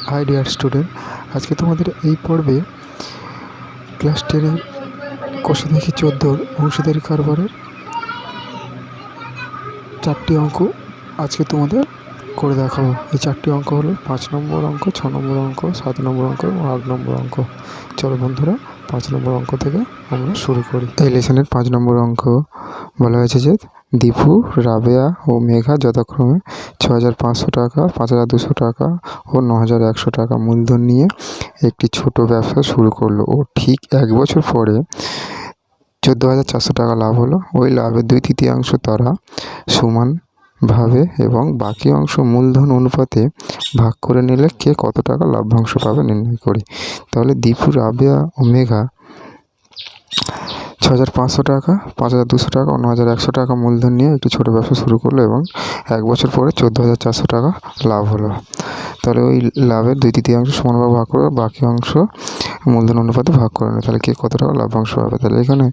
High dear student, আজকে তোমাদের এই পর্বে ক্লাস 10-এর কষে দেখি 14-র অংশীদারি কারবারের 4টি অঙ্ক আজকে তোমাদের করে দেখাবো। এই 4টি অঙ্ক হলো 5 নম্বর অঙ্ক, 6 নম্বর অঙ্ক, 7 নম্বর অঙ্ক এবং 8 নম্বর অঙ্ক। চলো বন্ধুরা, 5 নম্বর অঙ্ক থেকে আমরা শুরু করি। এই লেসনের 5 নম্বর অঙ্ক বলা হয়েছে যে দীপু, রাবেয়া ও মেঘা যথাক্রমে 6,500 টাকা, 5,200 টাকা ও 9,100 টাকা মূলধন নিয়ে একটি ছোট ব্যবসা শুরু করলো ও ঠিক 1 বছর পরে 14,400 টাকা লাভ হলো। ওই লাভের 2/3 তারা সমানভাবে এবং বাকি অংশ মূলধন অনুপাতে ভাগ করে নিলে কে কত টাকা লাভ্যাংশ পাবে নির্ণয় করি। তাহলে দীপু, রাবেয়া ও মেঘা 6,500 টাকা, 5,200 টাকা ও 9,100 টাকা মূলধন নিয়ে একটি ছোটো ব্যবসা শুরু করলো এবং 1 বছর পরে 14,400 টাকা লাভ হলো। তাহলে ওই লাভের 2/3 সমানভাবে ভাগ করে বাকি অংশ মূলধন অনুপাতে ভাগ করে নেবে। তাহলে কে কত টাকা লাভ্যাংশ পাবে? তাহলে এখানে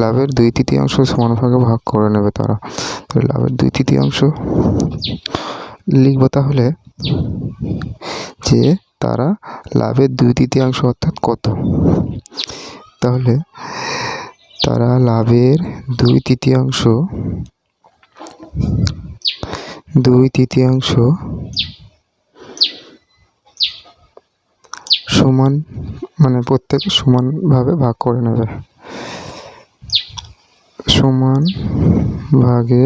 লাভের 2/3 সমানভাগে ভাগ করে নেবে তারা। তাহলে লাভের 2/3 লিখবো তাহলে যে তারা লাভের 2/3 অর্থাৎ কত? তাহলে তারা লাভের 2/3 সমান মানে প্রত্যেকে সমানভাবে ভাগ করে নেবে। সমান ভাগে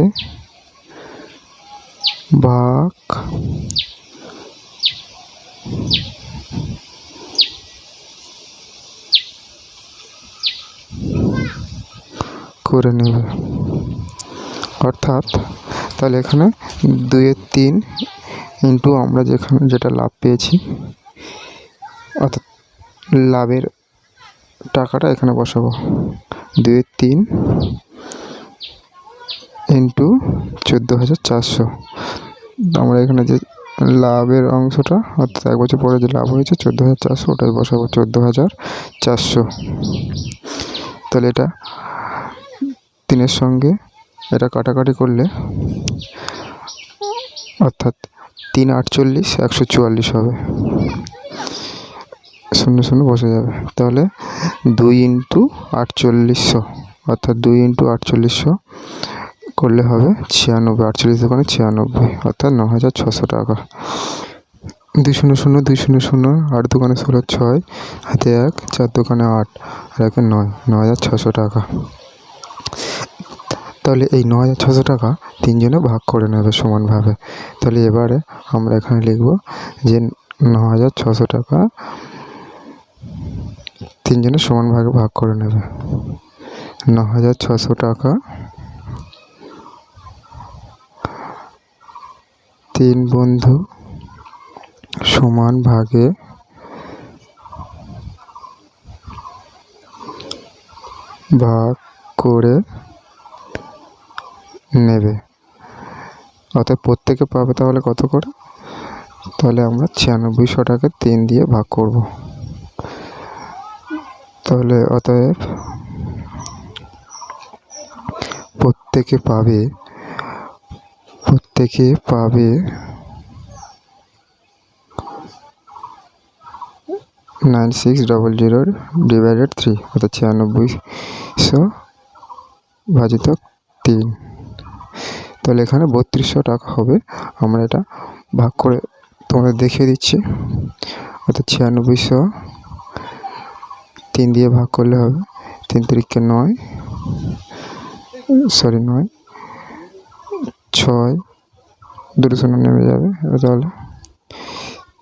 ভাগ করে নেবে। অর্থাৎ তাহলে এখানে 2/3 ইন্টু আমরা যেটা লাভ পেয়েছি, অর্থাৎ লাভের টাকাটা এখানে বসাবো। 2/3 ইন্টু 14,400। আমরা এখানে যে লাভের অংশটা অর্থাৎ 1 বছর পরে যে লাভ হয়েছে 14,400, ওটাই বসাবো 14,400। তাহলে এটা 3-এর সঙ্গে এটা কাটাকাটি করলে অর্থাৎ 3 48 144 হবে, 0 0 বসে যাবে। তাহলে 2 ইন্টু 4800 অর্থাৎ 2 ইন্টু 4800 করলে হবে 96, 48 দোকানে 96 অর্থাৎ 9,600 টাকা। 2 0 0 2 0 0, 8 দোকানে 16, 6 হাতে 1, 4 দোকানে 8 আর 1 9, 9,600 টাকা। তাহলে এই 9,600 টাকা 3 জনে ভাগ করে নেবে সমানভাবে। তাহলে এবারে আমরা এখানে লিখব যে 9,600 টাকা 3 জনে সমানভাবে ভাগ করে নেবে। 9,600 টাকা 3 বন্ধু সমান ভাগে ভাগ করে নেবে। অর্থাৎ প্রত্যেকে পাবে তাহলে কত করে? তাহলে আমরা 9600 টাকা 3 দিয়ে ভাগ করব। তাহলে অতএব প্রত্যেকে পাবে 9600 ডিভাইডেড 3 অর্থাৎ 9600 ভাজিত 3। তাহলে এখানে 3200 টাকা হবে। আমরা এটা ভাগ করে তোমাদের দেখিয়ে দিচ্ছি। অর্থাৎ 9600 3 দিয়ে ভাগ করলে হবে 3 3 9, 6 2 0 নেমে যাবে। তাহলে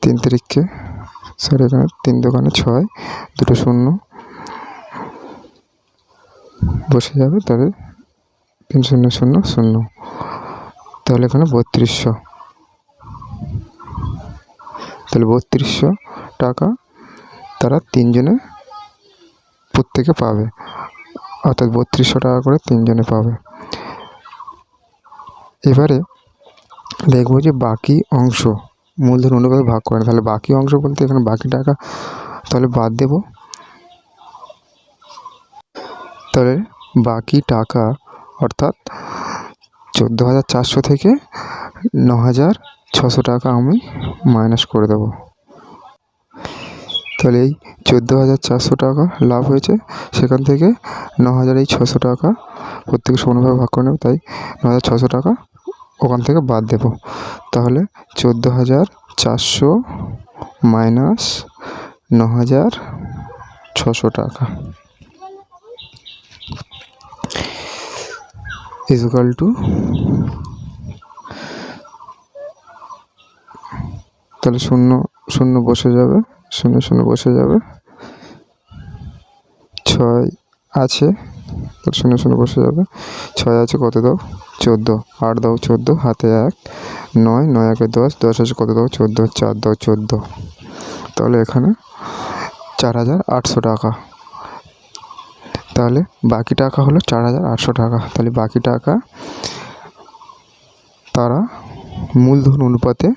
3 এখানে 3 দোকানে 6, 2 0 বসে যাবে। তাহলে 3 0 0 0। তাহলে এখানে 3200। তাহলে 3200 টাকা তারা 3 জনে প্রত্যেকে পাবে, অর্থাৎ 3200 টাকা করে 3 জনে পাবে। এবারে দেখবো যে বাকি অংশ মূলধন অনুপাতে ভাগ করে। তাহলে বাকি অংশ বলতে এখানে বাকি টাকা তাহলে বাদ দেব। তাহলে বাকি টাকা অর্থাৎ 14,400 থেকে 9,600 টাকা আমি মাইনাস করে দেবো। তাহলে এই 14,400 টাকা লাভ হয়েছে, সেখান থেকে 9,600 টাকা প্রত্যেকে সমানভাবে ভাগ করে নেবে, তাই 9,600 টাকা ওখান থেকে বাদ দেব। তাহলে 14,400 মাইনাস 9,600 টাকা ইজুকাল টু, তাহলে 0 0 বসে যাবে, 0 0 বসে যাবে, 6 আছে, তাহলে 0 0 বসে যাবে, 6 আছে, কত দাও 14, 8 দাও 14, হাতে 1, 9 9 1 10, 10 আছে কত দাও 14, 4 দাও 14, তাহলে এখানে 4,800 টাকা। তাহলে বাকি টাকা হলো 4,800 টাকা। তাহলে বাকি টাকা তারা মূলধন অনুপাতে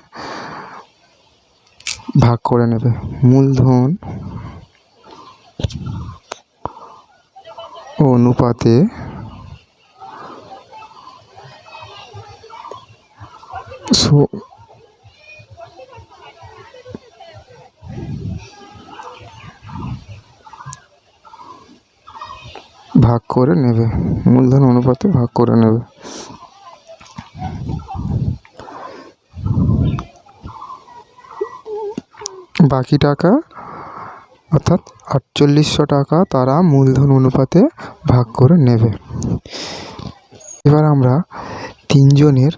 ভাগ করে নেবে। মূলধন অনুপাতে ভাগ করে নেবে, মূলধন অনুপাতে ভাগ করে নেবে। বাকি টাকা অর্থাৎ 4,800 টাকা তারা মূলধন অনুপাতে ভাগ করে নেবে। এবার আমরা তিনজনের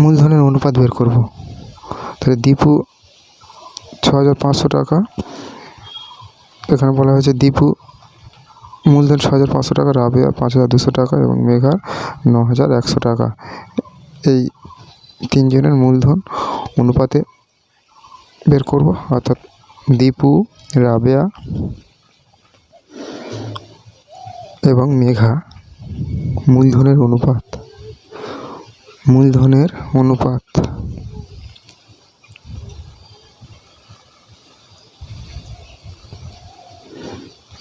মূলধনের অনুপাত বের করব। তাহলে দীপু 6,500 টাকা, এখানে বলা হয়েছে দীপু মূলধন 6,500 টাকা, রাবেয়া 5,200 টাকা এবং মেঘার 9,100 টাকা। এই তিনজনের মূলধন অনুপাতে বের করব, অর্থাৎ দীপু, রাবেয়া এবং মেঘা মূলধনের অনুপাত, মূলধনের অনুপাত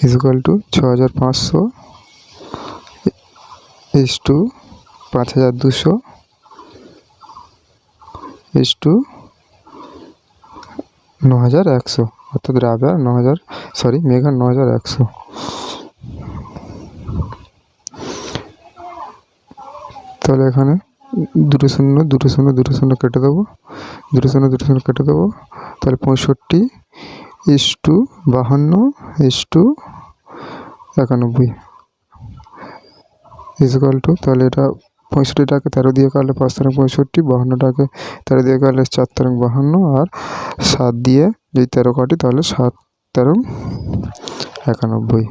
equal to 6,500 is to 5,200 is to 9,100, অর্থাৎ রাবেয়ার মেঘার 9,100। তাহলে এখানে 2 0 2 0 2 0 কেটে দেবো, 2 0 2 0 কেটে দেবো, তাহলে 65 is to 52 is to 91 equal to, তাহলে এটা 65টাকে 13 দিয়ে কাটলে 5 3 65, 52টাকে 13 দিয়ে কাটলে 4 3 52, আর 7 দিয়ে যদি 13 কাটি তাহলে 7 13 91।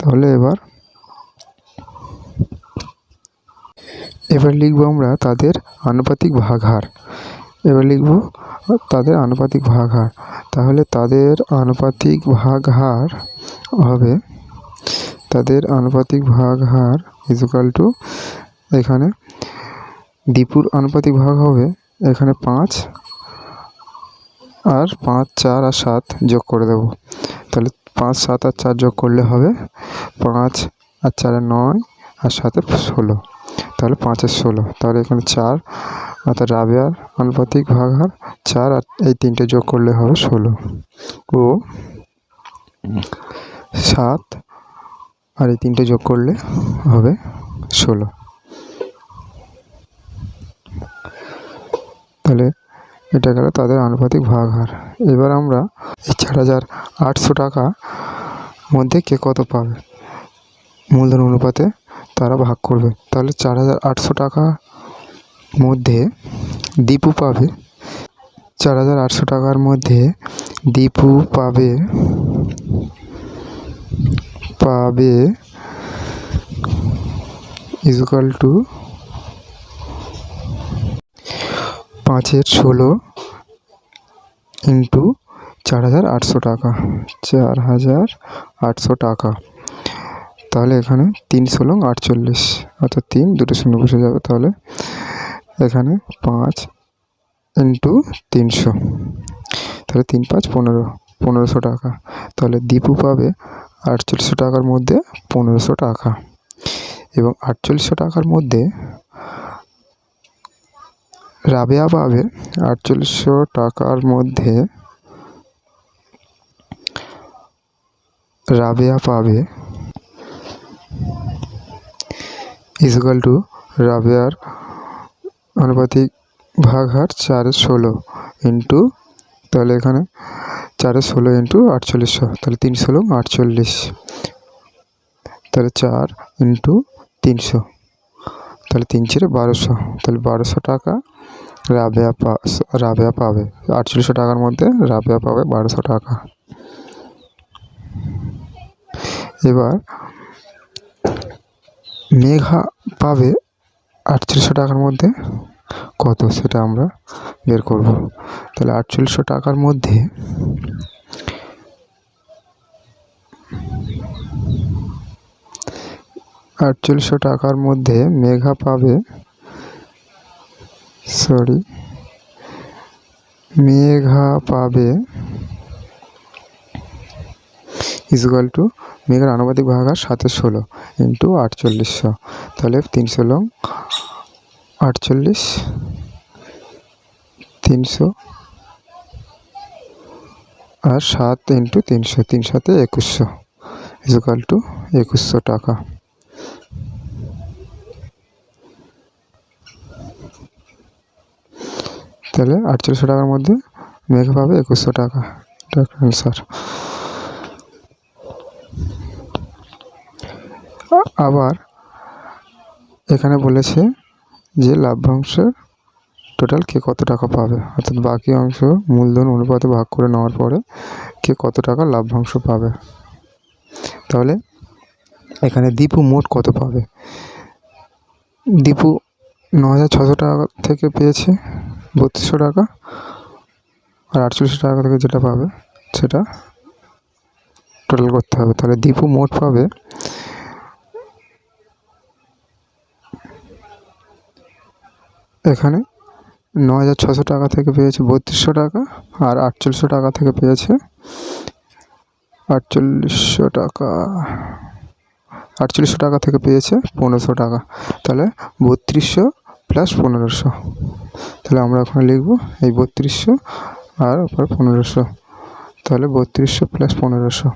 তাহলে এবার লিখবো আমরা তাদের আনুপাতিক ভাগহার। তাহলে তাদের আনুপাতিক ভাগহার হবে, ইজুকাল টু, এখানে দীপুর আনুপাতিক ভাগ হবে এখানে 5, আর 5 4 আর 7 যোগ করে দেব। তাহলে 5 7 আর 4 যোগ করলে হবে 5 আর 4 9 আর 7 16, তাহলে 5 আর 16, তাহলে এখানে 4, অর্থাৎ রাবেয়ার আনুপাতিক ভাগহার 4, আর এই 3টে যোগ করলে হবে 16, ও 7 আর এই 3টে যোগ করলে হবে 16। তাহলে এটা গেল তাদের আনুপাতিক ভাগহার। এবার আমরা এই 4,800 টাকা মধ্যে কে কত পাবে মূলধন অনুপাতে তারা ভাগ করবে। তাহলে 4,800 টাকা মধ্যে দীপু পাবে, 4,800 টাকার মধ্যে দীপু পাবে 5/16 ইন্টু 4,800 টাকা, 4,800 টাকা। তাহলে এখানে 3 16 48, অর্থাৎ 3 2 0 বসে যাবে, তাহলে এখানে 5 ইন্টু 300, তাহলে 3 5 15, 1500 টাকা। তাহলে দীপু পাবে 4800 টাকার মধ্যে 1500 টাকা, এবং 4800 টাকার মধ্যে রাবেয়া পাবে 4800 টাকার মধ্যে রাবেয়া পাবে ইজকাল টু রাবেয়ার আনুপাতিক ভাগ হার 4/16 ইন্টু, তাহলে এখানে 4/16 ইন্টু 4800, তাহলে 3/16 48, তাহলে 4 ইন্টু 300, তাহলে 3×4 = 1200, তাহলে 1200 টাকা রাবেয়া পাবে। 4800 টাকার মধ্যে রাবেয়া পাবে 1200 টাকা। এবার মেঘা পাবে 4800 টাকার মধ্যে কত, সেটা আমরা বের করব। তাহলে 4800 টাকার মধ্যে মেঘা পাবে ইজুয়াল টু মেঘার আনুপাতিক ভাগ আর 7/16 ইন্টু 4800, তাহলে 3/16 48, 300 আর 7 ইন্টু 300, 3×7 = 2100 ইজুয়াল টু 2100 টাকা। তাহলে 4800 টাকার মধ্যে মেঘা পাবে 2100 টাকা, এটা অ্যান্সার। আবার এখানে বলেছে যে লভ্যাংশের টোটাল কে কত টাকা পাবে, অর্থাৎ বাকি অংশ মূলধন অনুপাতে ভাগ করে নেওয়ার পরে কে কত টাকা লভ্যাংশ পাবে। তাহলে এখানে দীপু মোট কত পাবে? দীপু 9600 টাকা থেকে পেয়েছে 3200 টাকা, আর 4800 টাকা থেকে যেটা পাবে সেটা টোটাল করতে হবে। তাহলে দীপু মোট পাবে এখানে 9600 টাকা থেকে পেয়েছে 3200 টাকা, আর 4800 টাকা থেকে পেয়েছে 4800 টাকা থেকে পেয়েছে 1500 টাকা। তাহলে 3200 প্লাস 1500, তাহলে আমরা ওখানে লিখব এই 3200 আর ওপর 1500, তাহলে 3200 প্লাস 1500,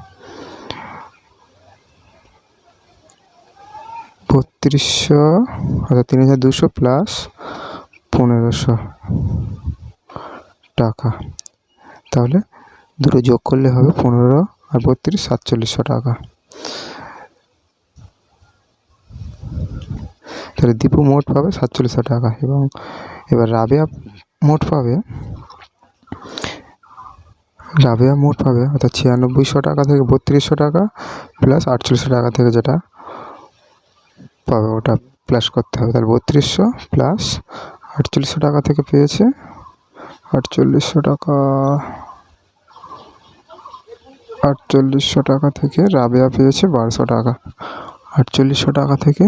3200 অর্থাৎ 3200 প্লাস 1500 টাকা। তাহলে দুটো যোগ করলে হবে 15 আর 32 4700 টাকা। তাহলে দীপু মোট পাবে 4700 টাকা। এবং এবার রাবেয়া মোট পাবে অর্থাৎ 9600 টাকা থেকে 3200 টাকা প্লাস 4800 টাকা থেকে যেটা পাবে ওটা প্লাস করতে হবে। তাহলে 3200 প্লাস 4800 টাকা থেকে পেয়েছে 4800 টাকা থেকে রাবেয়া পেয়েছে 1200 টাকা। 4800 টাকা থেকে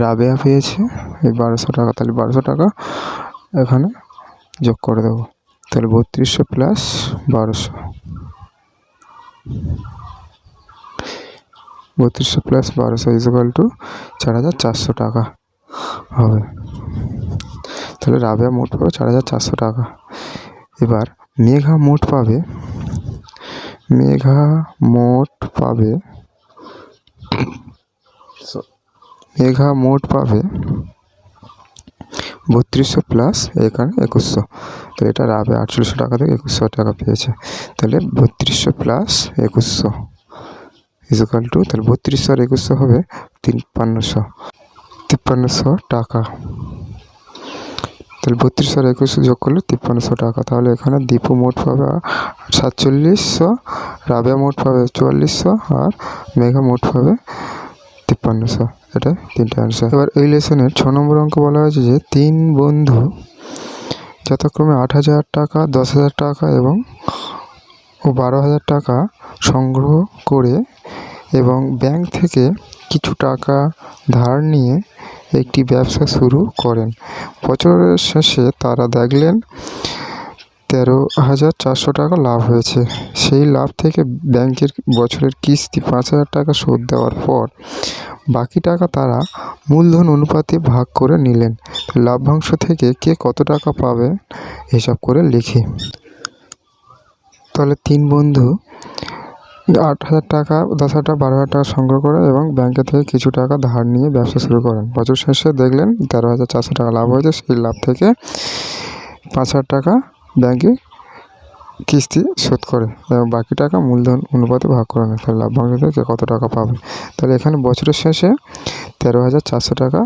রাবেয়া পেয়েছে এই 1200 টাকা, তাহলে 1200 টাকা এখানে যোগ করে দেবো। তাহলে 3200 প্লাস 1200, 3200 প্লাস 1200 ইজুয়াল টু 4400 টাকা হবে। তাহলে রাবেয়া মোট পাবে 4400 টাকা। এবার মেঘা মোট পাবে 3200 প্লাস এখানে 2100, তাহলে এটা রাবেয়া 4800 টাকা থেকে 2100 টাকা পেয়েছে। তাহলে 3200 প্লাস 2100 ইজুয়াল টু, তাহলে 3200 আর 2100 হবে 5300 টাকা। তাহলে 3200 আর 2100 যোগ করলে 5300 টাকা। তাহলে এখানে দীপু মোট পাবে 4700, রাবেয়া মোট পাবে 4400, আর মেঘা মোট পাবে 5300। এটা তিনটে অ্যান্সার। এবার এই লেসনের 6 নম্বর অঙ্ক বলা হয়েছে যে 3 বন্ধু যথাক্রমে 8000 টাকা, 10000 টাকা এবং 12000 টাকা সংগ্রহ করে এবং ব্যাংক থেকে কিছু টাকা ধার নিয়ে একটি ব্যবসা শুরু করেন। বছরের শেষে তারা দেখলেন 13,400 টাকা লাভ হয়েছে। সেই লাভ থেকে ব্যাংকের বছরের কিস্তি 5000 টাকা শোধ দেওয়ার পর বাকি টাকা তারা মূলধন অনুপাতে ভাগ করে নিলেন। লভ্যাংশ থেকে কে কত টাকা পাবে হিসাব করে লিখি। তাহলে 3 বন্ধু 8,000 টাকা, 10,000 টাকা, 12,000 টাকা সংগ্রহ করে এবং ব্যাংকে থেকে কিছু টাকা ধার নিয়ে ব্যবসা শুরু করেন। বছর শেষে দেখলেন 13,400 টাকা লাভ হয়েছে। সেই লাভ থেকে 5,000 টাকা ব্যাংকে কিস্তি শোধ করে এবং বাকি টাকা মূলধন অনুপাতে ভাগ করে নেয়। তাহলে লভ্যাংশ থেকে কত টাকা পাবে। তাহলে এখানে বছরের শেষে 13,400 টাকা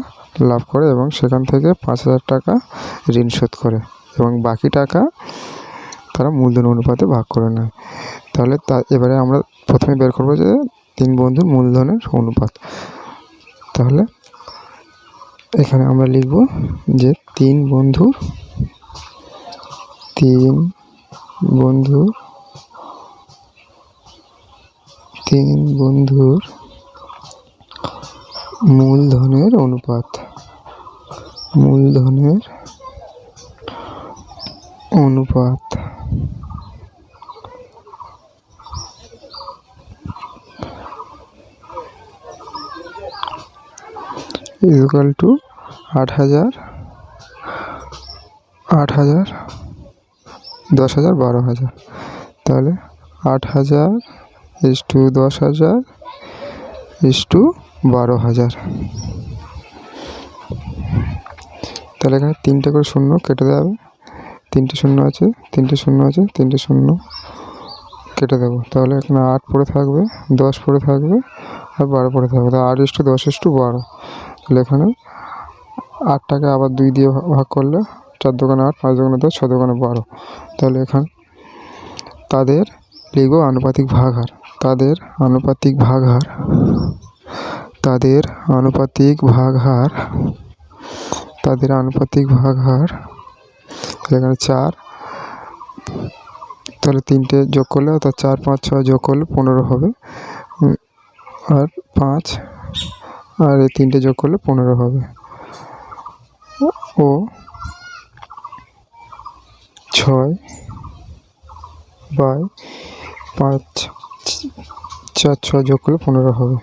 লাভ করে এবং সেখান থেকে 5,000 টাকা ঋণ শোধ করে এবং বাকি টাকা তারা মূলধন অনুপাতে ভাগ করে নেয়। তাহলে এবারে আমরা প্রথমে বের করবো যে 3 বন্ধুর মূলধনের অনুপাত। তাহলে এখানে আমরা লিখব যে 3 বন্ধুর মূলধনের অনুপাত। Equal to 8,000, 10,000, 12,000। তাহলে 8,000 = 10,000 = 12,000। তাহলে এখানে 3টে করে শূন্য কেটে দেওয়া হবে। 3টে শূন্য আছে, 3টে শূন্য আছে, 3টে শূন্য কেটে দেবো। তাহলে এখানে 8 পড়ে থাকবে, 10 পড়ে থাকবে আর 12 পড়ে থাকবে। তাহলে 8:10:12। তাহলে এখানে 8টাকে আবার 2 দিয়ে ভাগ করলে 4 দোকানে 8, 5 দোকানে 10, 6 দোকানে 12। তাহলে এখানে তাদের লিখব আনুপাতিক ভাগহার। তাদের আনুপাতিক ভাগহার এখানে 4। তাহলে 3টে যোগ করলে অর্থাৎ 4, 5, 6 যোগ করলে 15 হবে আর 5 আর এই 3টে যোগ করলে 15 হবে ও 6/5, 4, 6 যোগ করলে 15 হবে।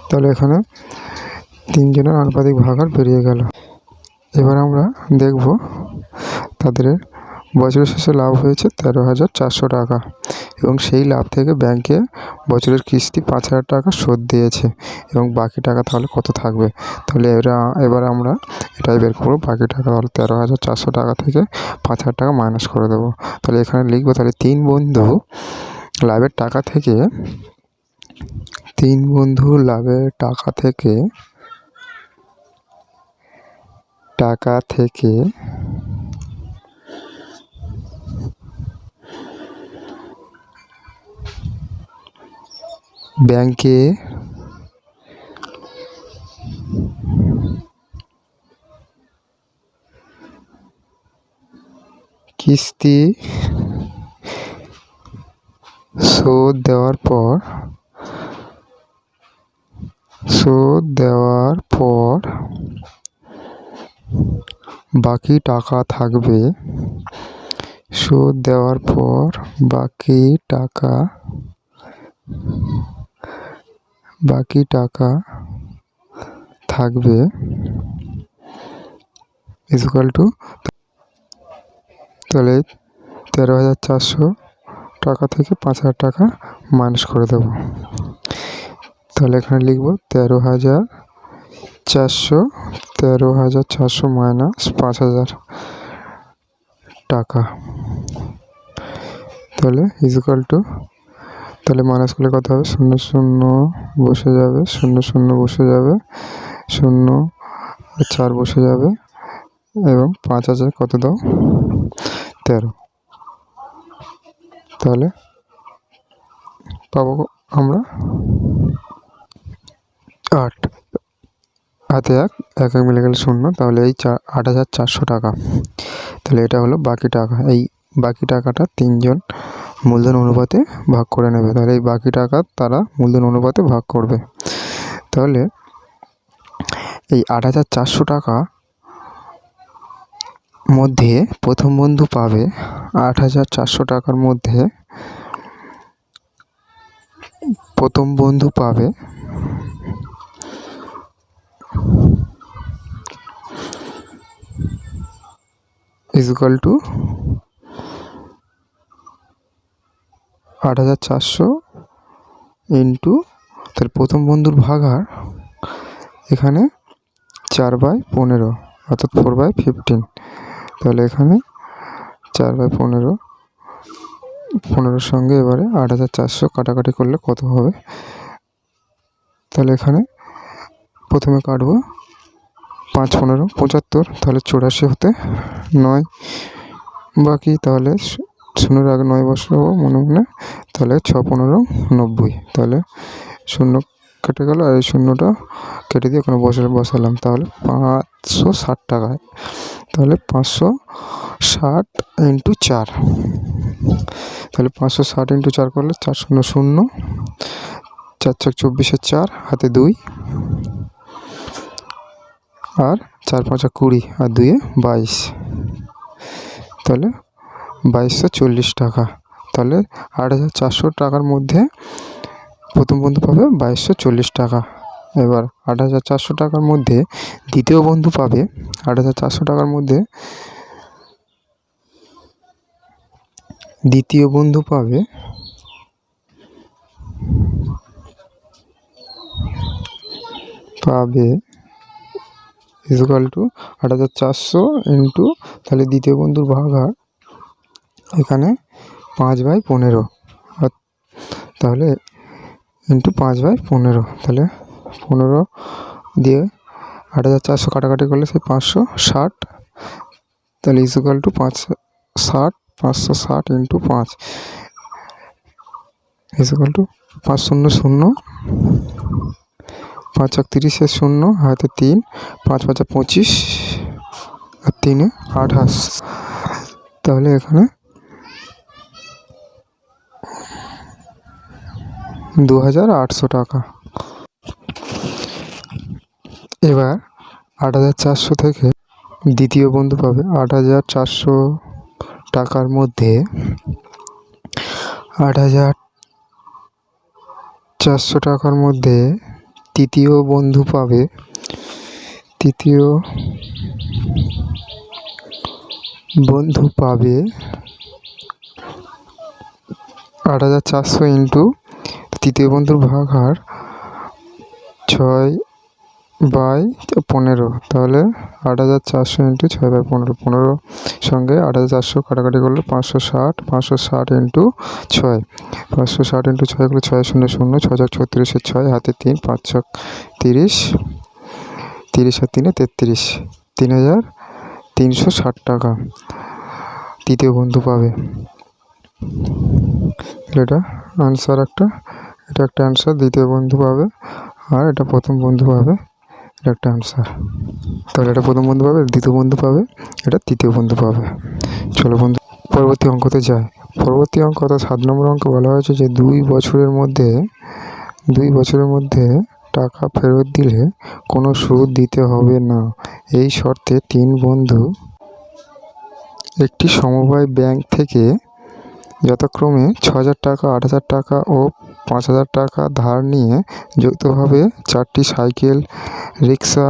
তাহলে এখানে 3 জনের আনুপাতিক ভাগহার বেরিয়ে গেল। এবার আমরা দেখব তাদের বছরের শেষে লাভ হয়েছে 13,400 টাকা এবং সেই লাভ থেকে ব্যাংকে বছরের কিস্তি 5,000 টাকা শোধ দিয়েছে এবং বাকি টাকা তাহলে কত থাকবে। তাহলে এবার আমরা এটাই বের করবো বাকি টাকা। তাহলে 13,400 টাকা থেকে 5,000 টাকা মাইনাস করে দেবো। তাহলে এখানে লিখবো তাহলে 3 বন্ধু লাভের টাকা থেকে ব্যাংকে কিস্তি শোধ দেওয়ার পর বাকি টাকা থাকবে। শোধ দেওয়ার পর বাকি টাকা থাকবে ইকুয়াল টু, তাহলে 13,400 টাকা থেকে 5,000 টাকা মাইনাস করে দেব। তাহলে এখানে লিখব 13,400 মাইনাস 5,000 টাকা। তাহলে ইকুয়াল টু, তাহলে মাইনাস করলে কত হবে, 0 0 বসে যাবে, 0 0 বসে যাবে, 0 আর 4 বসে যাবে এবং 5,000 কত দাও 13। তাহলে পাবো আমরা 8, হাতে 1 মিলে গেলে 0। তাহলে এই 8,400 টাকা। তাহলে এটা হলো বাকি টাকা। এই বাকি টাকাটা 3 জন মূলধন অনুপাতে ভাগ করে নেবে। তাহলে এই বাকি টাকা তারা মূলধন অনুপাতে ভাগ করবে। তাহলে এই 8,400 টাকা মধ্যে প্রথম বন্ধু পাবে 8,400 টাকার মধ্যে প্রথম বন্ধু পাবে ইকুয়াল টু 8,400 ইন্টু, তাহলে প্রথম বন্ধুর ভাগার এখানে 4/15 অর্থাৎ 4/15। তাহলে এখানে 4/15, 15 সঙ্গে এবারে 8,400 কাটাকাটি করলে কত হবে? তাহলে এখানে প্রথমে কাটবো 5×15 75, তাহলে 84 হতে 9 বাকি, তাহলে 0-এর আগে 9 বসাবো মনে মনে, তাহলে 6×15 90, তাহলে 0 কেটে গেল আর এই 0টা কেটে দিয়ে ওখানে বসালাম, তাহলে 560 টাকায়। তাহলে 560 ইন্টু 4, তাহলে 560 ইন্টু 4 করলে 4 0 0, 4 4 24, 4 হাতে 2 আর 4 5 20 আর 2 22, তাহলে 2240 টাকা। তাহলে 8,400 টাকার মধ্যে প্রথম বন্ধু পাবে 2240 টাকা। এবার 8,400 টাকার মধ্যে দ্বিতীয় বন্ধু পাবে 8,400 টাকার মধ্যে দ্বিতীয় বন্ধু পাবে ইকুয়াল টু 8,400 ইন্টু, তাহলে দ্বিতীয় বন্ধুর ভাগার এখানে 5/15, তাহলে ইন্টু 5/15, তাহলে 15 দিয়ে 8,400 কাটাকাটি করলে সেই 560, তাহলে equal to 560 into 5 equal to 500 0, 5 30 0 হাতে 3, 5 5 25 আর 3 28, তাহলে এখানে 2,800 টাকা। এবার 8,400 থেকে দ্বিতীয় বন্ধু পাবে 8,400 টাকার মধ্যে 8,400 টাকার মধ্যে তৃতীয় বন্ধু পাবে 8,400 ইন্টু তৃতীয় বন্ধুর ভাগার 6/15, তাহলে 8,400 ইন্টু 6/15, 15 সঙ্গে 8,400 কাটাকাটি করলে 560 ইন্টু 6, 560 ইন্টু 6 করলে 6 0 0, 6 36 6 হাতে 3, 5 30, 30 আর 3 33, 3,360 টাকা তৃতীয় বন্ধু পাবে। এটা আনসার এটা একটা আনসার, দ্বিতীয় বন্ধু পাবে, আর এটা প্রথম বন্ধু পাবে, এটা একটা আনসার। তাহলে এটা প্রথম বন্ধু পাবে, দ্বিতীয় বন্ধু পাবে, এটা তৃতীয় বন্ধু পাবে। চলো বন্ধু পরবর্তী অঙ্কতে যায়। পরবর্তী অঙ্ক অর্থাৎ 7 নম্বর অঙ্ক বলা হয়েছে যে 2 বছরের মধ্যে টাকা ফেরত দিলে কোনো সুদ দিতে হবে না, এই শর্তে 3 বন্ধু একটি সমবায় ব্যাংক থেকে যথাক্রমে 6,000 টাকা, 8,000 টাকা ও 5,000 টাকা ধার নিয়ে যৌথভাবে 4টি সাইকেল রিক্সা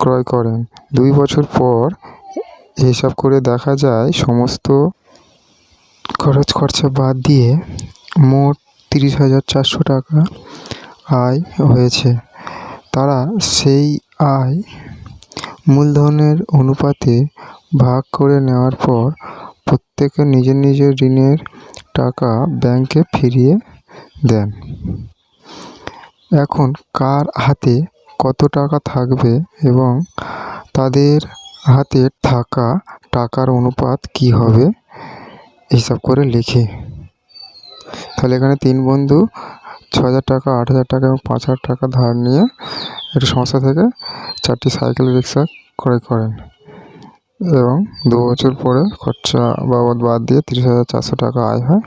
ক্রয় করেন। 2 বছর পর হিসাব করে দেখা যায় সমস্ত খরচ খরচা বাদ দিয়ে মোট 30,400 টাকা আয় হয়েছে। তারা সেই আয় মূলধনের অনুপাতে ভাগ করে নেওয়ার পর প্রত্যেকে নিজের নিজের ঋণের টাকা ব্যাংকে ফিরিয়ে দেন। এখন কার হাতে কত টাকা থাকবে এবং তাদের হাতে থাকা টাকার অনুপাত কি হবে হিসাব করে লিখি। তাহলে এখানে 3 বন্ধু 6,000 টাকা, 8,000 টাকা এবং 5,000 টাকা ধার নিয়ে একটা সংস্থা থেকে 4টি সাইকেল রিক্সা ক্রয় করেন এবং 2 বছর পরে খরচা বাবদ বাদ দিয়ে 30,400 টাকা আয় হয়।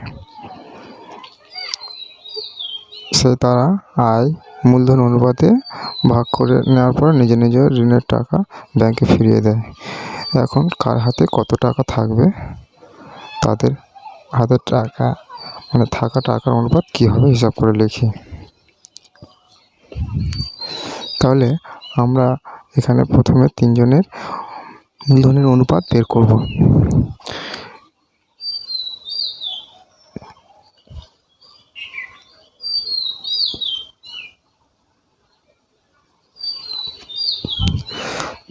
তারা আয় মূলধন অনুপাতে ভাগ করে নেওয়ার পর নিজের নিজের ঋণের টাকা ব্যাংকে ফিরিয়ে দেয়। এখন কার হাতে কত টাকা থাকবে, তাদের হাতে টাকা থাকা টাকার অনুপাত কী হবে হিসাব করে লিখি। তাহলে আমরা এখানে প্রথমে 3 জনের মূলধনের অনুপাত বের করব।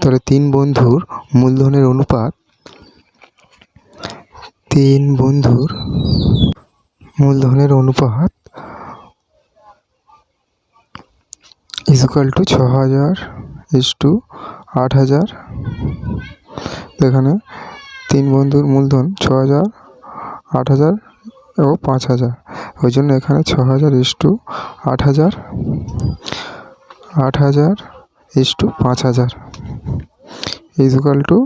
তাহলে 3 বন্ধুর মূলধনের অনুপাত, 3 বন্ধুর মূলধনের অনুপাত ইকুয়াল টু 6000:8000। এখানে 3 বন্ধুর মূলধন 6000, 8000 এবং 5000, ওই জন্য এখানে 6000:8000, 8000:5000 ইকুয়াল টু,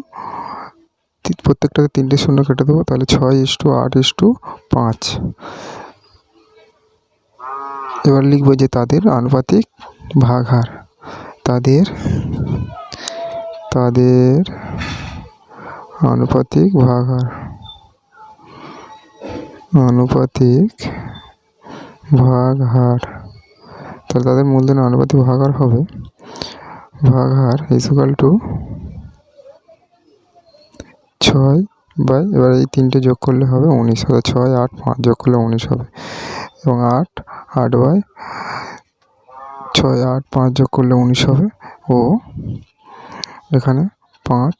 প্রত্যেকটাতে 3টে শূন্য কেটে দেবো, তাহলে 6:8:5। এবার লিখবো যে তাদের আনুপাতিক ভাগহার, তাদের আনুপাতিক ভাগহার, তাহলে তাদের মূলধনের আনুপাতিক ভাগহার হবে, ভাগহার ইকুয়াল টু 6 বাই, এবার এই 3টে যোগ করলে হবে 19, অর্থাৎ 6, 8, 5 যোগ করলে 19 হবে, এবং 8 বাই 6, 8, 5 যোগ করলে 19 হবে, ও এখানে 5,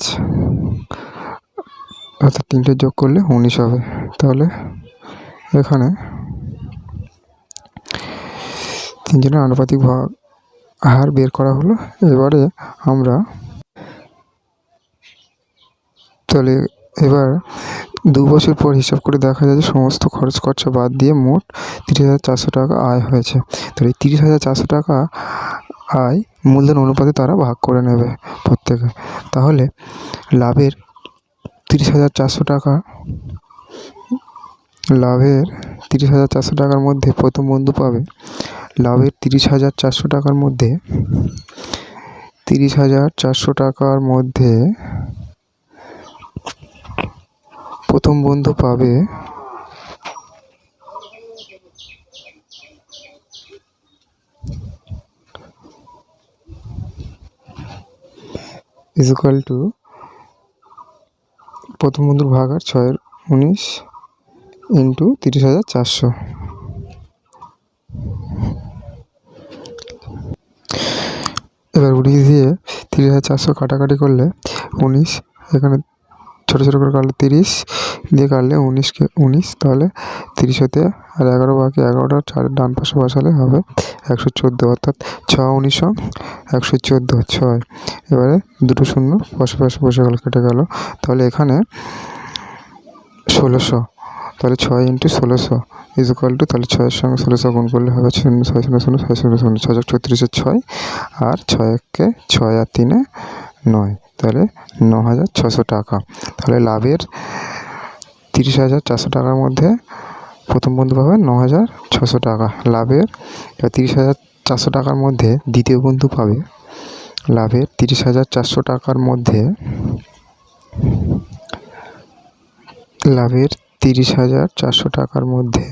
অর্থাৎ 3টে যোগ করলে 19 হবে। তাহলে এখানে 3 জনের আনুপাতিক হার বের করা হলো। এবারে আমরা তাহলে এবার 2 বছর পর হিসাব করে দেখা যায় যে সমস্ত খরচ খরচা বাদ দিয়ে মোট 30,400 টাকা আয় হয়েছে। তাহলে এই 30,400 টাকা আয় মূলধন অনুপাতে তারা ভাগ করে নেবে প্রত্যেকে। তাহলে লাভের 30,400 টাকা, লাভের 30,400 টাকার মধ্যে প্রথম বন্ধু পাবে, লাভের 30,400 টাকার মধ্যে, 30,400 টাকার মধ্যে প্রথম বন্ধু পাবে ইকুয়াল টু, প্রথম বন্ধুর ভাগহার 6/19 ইন্টু 30,400। এবার উড়িয়ে দিয়ে 30,400 কাটাকাটি করলে 19, এখানে ছোটো ছোটো করে কাটলে 30 দিয়ে কাটলে 19, তাহলে 30 হতে আর 11 বাকি, 11টা 4 ডান পাশে বসালে হবে 114, অর্থাৎ 6×19 114, 6। এবারে দুটো শূন্য পাশে পাশে বসে গেল, কেটে গেল, তাহলে এখানে 1600, তাহলে 6 × 1600 ইকুয়াল টু, তাহলে 6-এর সঙ্গে 1600 গুণ করলে হবে 0, 6 0 0 6 0 0, 6×34 6, আর 6 6 আর 3 9, তাহলে 9,600 টাকা। তাহলে লাভের 30,400 টাকার মধ্যে প্রথম বন্ধু পাবে 9,600 টাকা। লাভের 30,400 টাকার মধ্যে দ্বিতীয় বন্ধু পাবে, লাভের 30,400 টাকার মধ্যে, লাভের 30,400 টাকার মধ্যে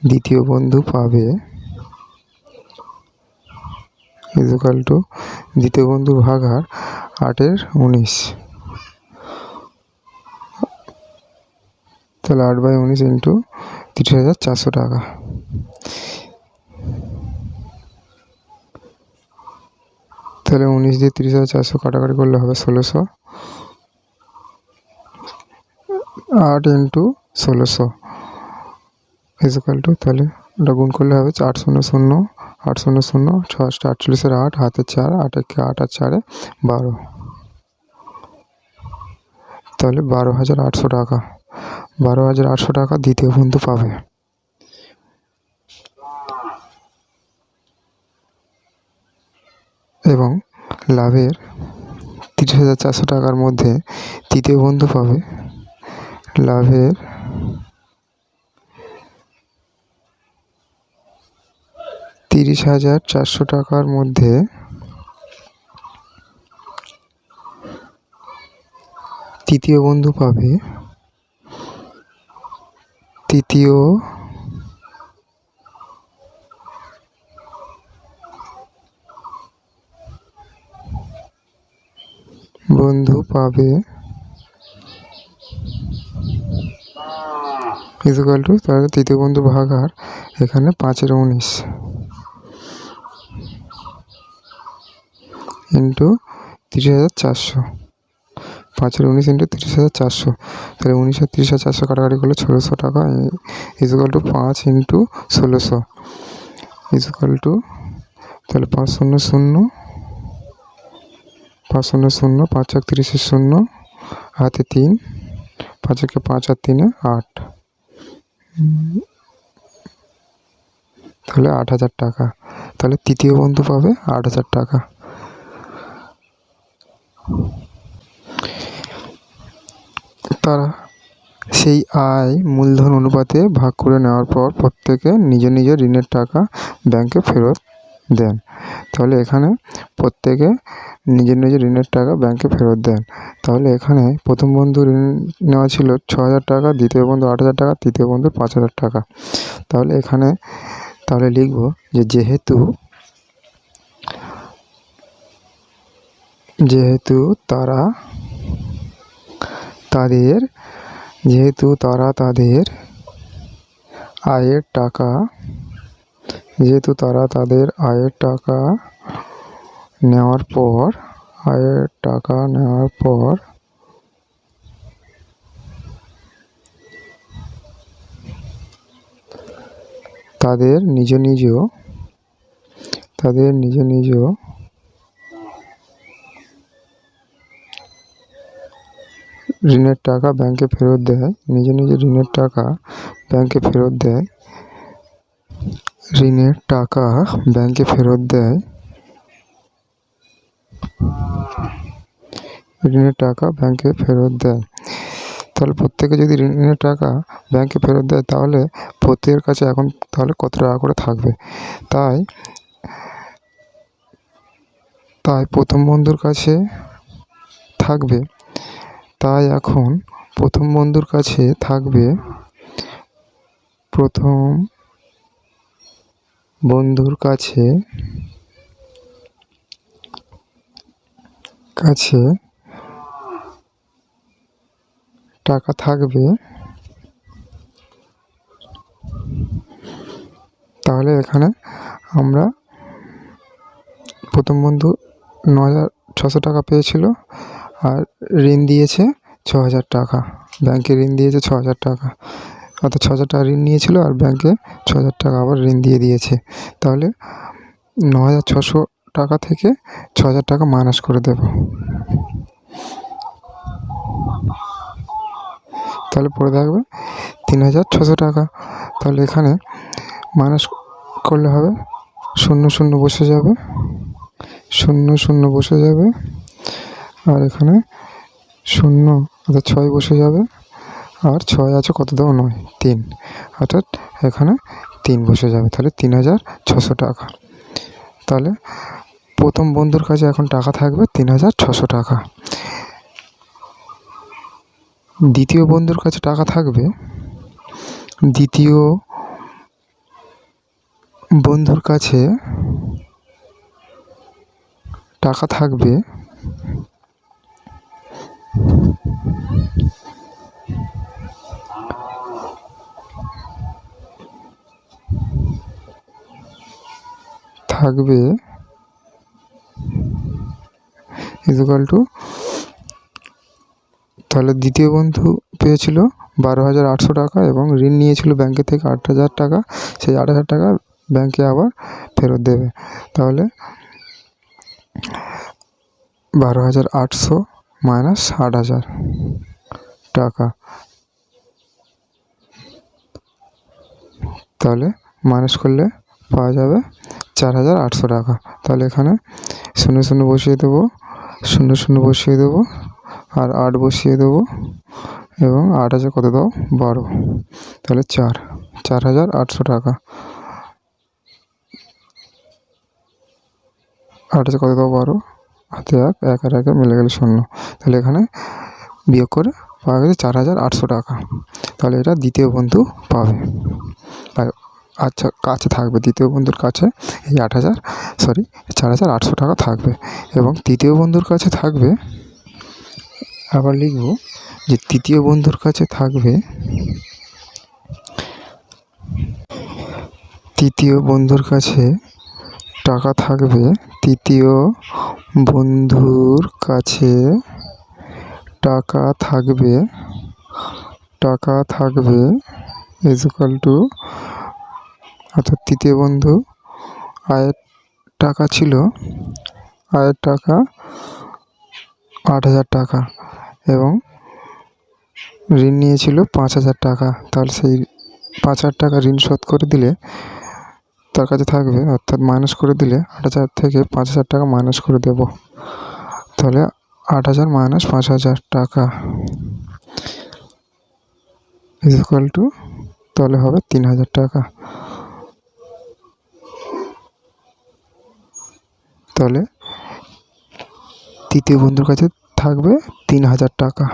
দ্বিতীয় বন্ধু পাবে ইকুয়াল টু, দ্বিতীয় বন্ধুর ভাগহার 8/19, তাহলে 8/19 ইন্টু 30,400 টাকা। তাহলে 19 দিয়ে 30,400 কাটাকাটি করলে হবে 1600, 8 ইন্টু 1600 ইকুয়াল টু, তাহলে ওটা গুণ করলে হবে 8 0 0 8 0 0, 6 48, 8 হাতে 4, 8 8 আর 4 12, তাহলে 12,800 টাকা, 12,800 টাকা দ্বিতীয় বন্ধু পাবে। এবং লাভের 30,400 টাকার মধ্যে তৃতীয় বন্ধু পাবে, লাভের 30,400 টাকার মধ্যে তৃতীয় বন্ধু পাবে, তৃতীয় বন্ধু পাবে ইকুয়াল টু, তাহলে তৃতীয় বন্ধু ভাগহার এখানে 5/19 ইন্টু 30,400, 5×19 × 30,400, তাহলে 19 আর 30,400 কাটাকাটি করলে 1,600 টাকা ইকুয়াল টু 5 × 1,600 ইকুয়াল টু, তাহলে 5 0 0 5 0 0 5 1 30 0 হাতে 3, 5 1 5 আর 3 8, তাহলে 8,000 টাকা। তাহলে তৃতীয় বন্ধু পাবে 8,000 টাকা। তারা সেই আয় মূলধন অনুপাতে ভাগ করে নেওয়ার পর প্রত্যেকে নিজের নিজের ঋণের টাকা ব্যাংকে ফেরত দেন। তাহলে এখানে প্রত্যেকে নিজের নিজের ঋণের টাকা ব্যাংকে ফেরত দেন। তাহলে এখানে প্রথম বন্ধু ঋণ নেওয়া ছিল 6,000 টাকা, দ্বিতীয় বন্ধু 8,000 টাকা, তৃতীয় বন্ধু 5,000 টাকা। তাহলে এখানে লিখব যে যেহেতু তারা তাদের আয়ের টাকা নেওয়ার পর তাদের নিজ নিজ ঋণের টাকা ব্যাংকে ফেরত দেয়, তাহলে প্রত্যেকে যদি ঋণের টাকা ব্যাংকে ফেরত দেয় তাহলে প্রত্যেকের কাছে এখন তাহলে কত টাকা করে থাকবে। তাই প্রথম বন্ধুর কাছে থাকবে, প্রথম বন্ধুর কাছে টাকা থাকবে। তাহলে এখানে আমরা প্রথম বন্ধু 9,600 টাকা পেয়েছিল আর ঋণ দিয়েছে 6,000 টাকা, ব্যাংকে ঋণ দিয়েছে 6,000 টাকা, অর্থাৎ 6,000 টাকা ঋণ নিয়েছিল আর ব্যাংকে 6,000 টাকা আবার ঋণ দিয়েছে। তাহলে 9,600 টাকা থেকে 6,000 টাকা মাইনাস করে দেব। তাহলে পড়ে থাকবে 3,600 টাকা। তাহলে এখানে মাইনাস করলে হবে 0 0 বসে যাবে, 0 0 বসে যাবে, আর এখানে 0 অর্থাৎ 6 বসে যাবে, আর 6 আছে কত দেবো 9 3, অর্থাৎ এখানে 3 বসে যাবে। তাহলে 3,600 টাকা। তাহলে প্রথম বন্ধুর কাছে এখন টাকা থাকবে 3,600 টাকা। দ্বিতীয় বন্ধুর কাছে টাকা থাকবে, ইকুয়াল টু, তাহলে দ্বিতীয় বন্ধু পেয়েছিল 12,800 টাকা এবং ঋণ নিয়েছিল ব্যাংকে থেকে 8,000 টাকা, সেই 8,000 টাকা ব্যাংকে আবার ফেরত দেবে। তাহলে 12,800 মাইনাস 8,000 টাকা, তাহলে মাইনাস করলে পাওয়া যাবে 4,800 টাকা। তাহলে এখানে 0 0 বসিয়ে দেবো, 0 0 বসিয়ে দেবো, আর 8 বসিয়ে দেবো, এবং 8 আছে কত দাও 12, তাহলে 4,800 টাকা। 8 আছে কত দাও 12, হাতে 1, 1 আর 1 মিলে গেলে 0, তাহলে এখানে বিয়োগ করে পাওয়া গেছে 4,800 টাকা। তাহলে এটা দ্বিতীয় বন্ধু পাবে, আচ্ছা কাছে থাকবে, দ্বিতীয় বন্ধুর কাছে এই 4,800 টাকা থাকবে। এবং তৃতীয় বন্ধুর কাছে থাকবে, আবার লিখব যে তৃতীয় বন্ধুর কাছে থাকবে, টাকা থাকবে তৃতীয় বন্ধুর কাছে, টাকা থাকবে ইজ ইকুয়াল টু, অর্থাৎ তৃতীয় বন্ধু আয়ের টাকা ছিল, আয়ের টাকা 8,000 টাকা এবং ঋণ নিয়েছিল 5,000 টাকা। তাহলে সেই 5,000 টাকা ঋণ শোধ করে দিলে তার কাছে থাকবে, অর্থাৎ মাইনাস করে দিলে 8,000 থেকে 5,000 টাকা মাইনাস করে দেব। তাহলে 8,000 মাইনাস 5,000 টাকা ইজ ইকুয়াল টু, তাহলে হবে 3,000 টাকা। তাহলে তৃতীয় বন্ধুর কাছে থাকবে 3,000 টাকা।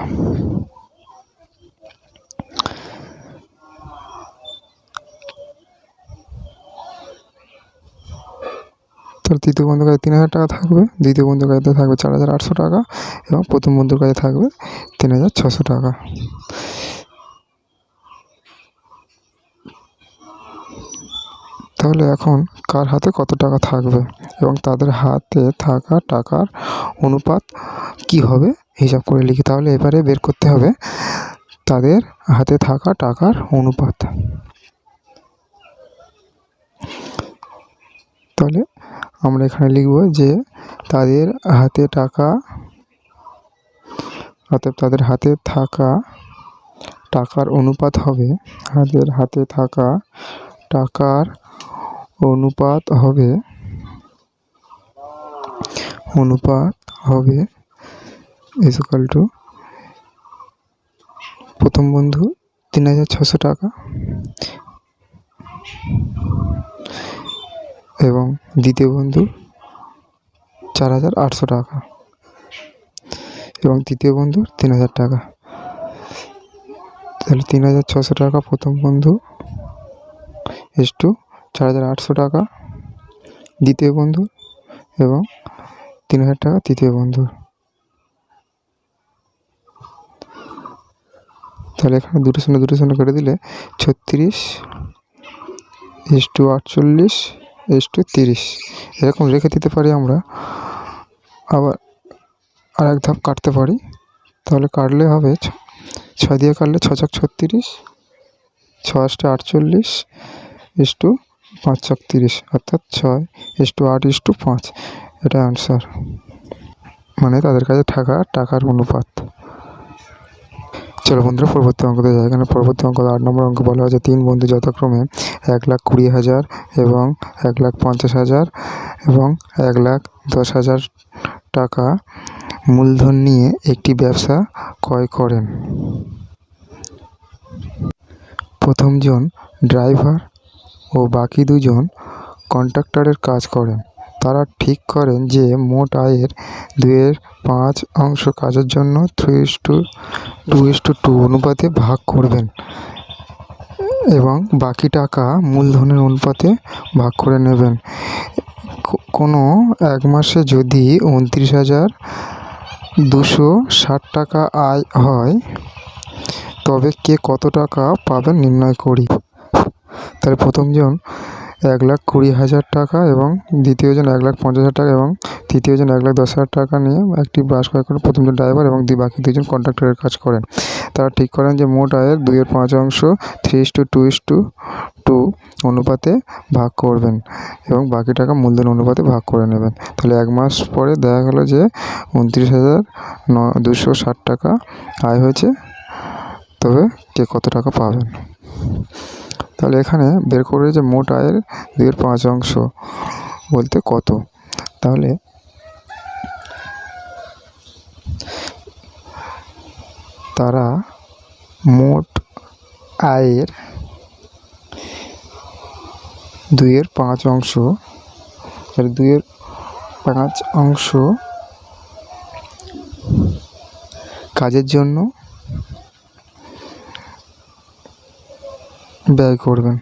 তাহলে তৃতীয় বন্ধুর কাছে 3,000 টাকা থাকবে, দ্বিতীয় বন্ধুর কাছে থাকবে 4,800 টাকা এবং প্রথম বন্ধুর কাছে থাকবে 3,600 টাকা। তাহলে এখন কার হাতে কত টাকা থাকবে এবং তাদের হাতে থাকা টাকার অনুপাত কি হবে হিসাব করে লিখি। তাহলে এবারে বের করতে হবে তাদের হাতে থাকা টাকার অনুপাত। তাহলে আমরা এখানে লিখব যে তাদের হাতে টাকা, অর্থাৎ তাদের হাতে থাকা টাকার অনুপাত হবে, তাদের হাতে থাকা টাকার অনুপাত হবে ইজ ইকুয়াল টু, প্রথম বন্ধু 3,600 টাকা এবং দ্বিতীয় বন্ধু 4,800 টাকা এবং তৃতীয় বন্ধু 3,000 টাকা। তাহলে 3,600 টাকা প্রথম বন্ধু ইজ টু 4,800 টাকা দ্বিতীয় বন্ধু এবং 3,000 টাকা তৃতীয় বন্ধু। তাহলে এখানে দুটো শূন্য কেটে দিলে 36 ইজ টু 48 ইজ টু 30 এরকম রেখে দিতে পারি আমরা। আবার আর এক ধাপ কাটতে পারি। তাহলে কাটলে হবে 6 দিয়ে কাটলে 6 ছক 36, 6 8 48 ইজ টু 5 ছক 30, অর্থাৎ 6 ইজ টু 8 ইজ টু 5। এটা আনসার, মানে তাদের কাছে থাকা টাকার অনুপাত। চলো বন্ধুরা পরবর্তী অঙ্কতে যাই। এখানে পরবর্তী অঙ্ক 8 নম্বর অঙ্ক বলা হয়েছে 3 বন্ধু যথাক্রমে 1,20,000 এবং 1,50,000 এবং 1,10,000 টাকা মূলধন নিয়ে একটি ব্যবসা ক্রয় করেন। প্রথম জন ড্রাইভার ও বাকি দুজন কন্ট্রাক্টরের কাজ করেন। তারা ঠিক করেন যে মোট আয়ের 2/5 অংশ কাজের জন্য 3:2:2 অনুপাতে ভাগ করবেন এবং বাকি টাকা মূলধনের অনুপাতে ভাগ করে নেবেন। কোনো এক মাসে যদি 29,260 টাকা আয় হয় তবে কে কত টাকা পাবেন নির্ণয় করি। তাহলে প্রথমজন 1,20,000 টাকা এবং দ্বিতীয়জন 1,50,000 টাকা এবং তৃতীয়জন 1,10,000 টাকা নিয়ে একটি বাস ক্রয় করেন। প্রথমজন ড্রাইভার এবং বাকি দুজন কন্ট্রাক্টরের কাজ করেন। তারা ঠিক করেন যে মোট আয়ের 2/5 অংশ 3:2:2 অনুপাতে ভাগ করবেন এবং বাকি টাকা মূলধন অনুপাতে ভাগ করে নেবেন। তাহলে এক মাস পরে দেখা গেল যে 29,260 টাকা আয় হয়েছে, তবে কে কত টাকা পাবেন। তাহলে এখানে বের করে যে মোট আয়ের 2/5 অংশ বলতে কত। তাহলে তারা মোট আয়ের 2/5 অংশ, 2/5 অংশ কাজের জন্য ব্যয় করবেন,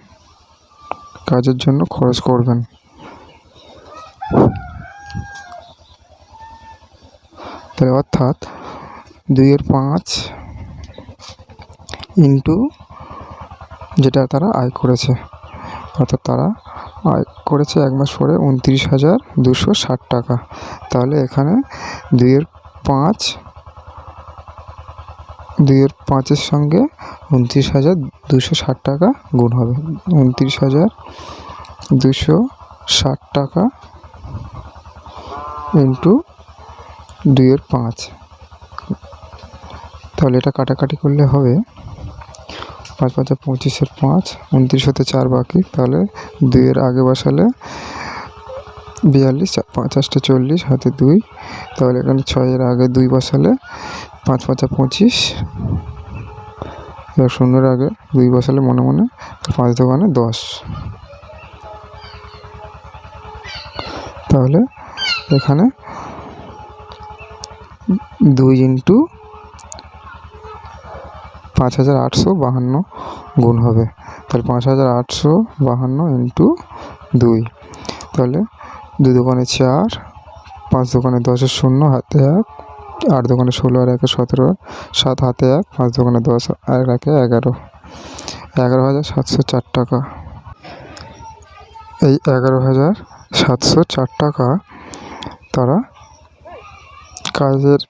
কাজের জন্য খরচ করবেন। তাহলে অর্থাৎ 2/5 ইন্টু যেটা তারা আয় করেছে, অর্থাৎ তারা আয় করেছে 1 মাস পরে 29,260 টাকা। তাহলে এখানে 2-এর 5-এর সঙ্গে 29,260 টাকা গুণ হবে। 29,260 টাকা ইন্টু 2-এর 5। তাহলে এটা কাটাকাটি করলে হবে 5 5 25-এর 5, 29 হতে 4 বাকি। তাহলে 2-এর আগে বসালে 42, 5 40, হাতে 2। তাহলে এখানে 6-এর আগে 2 বসালে 5 5 25, এবার 0-এর আগে 2 বসালে মনে মনে 5 দোকানে 10। তাহলে এখানে 2 ইন্টু 5,852 গুণ হবে। তাহলে 5,852 ইন্টু 2। তাহলে 2 দোকানে 4, 5 দোকানে 10-এর 0, হাতে 1, 8 দোকানে 16 আর 1-এ 17, 7 হাতে 1, 5 দোকানে 10 আর 1-এ 11, 11,704 টাকা। এই 11,704 টাকা তারা কাজের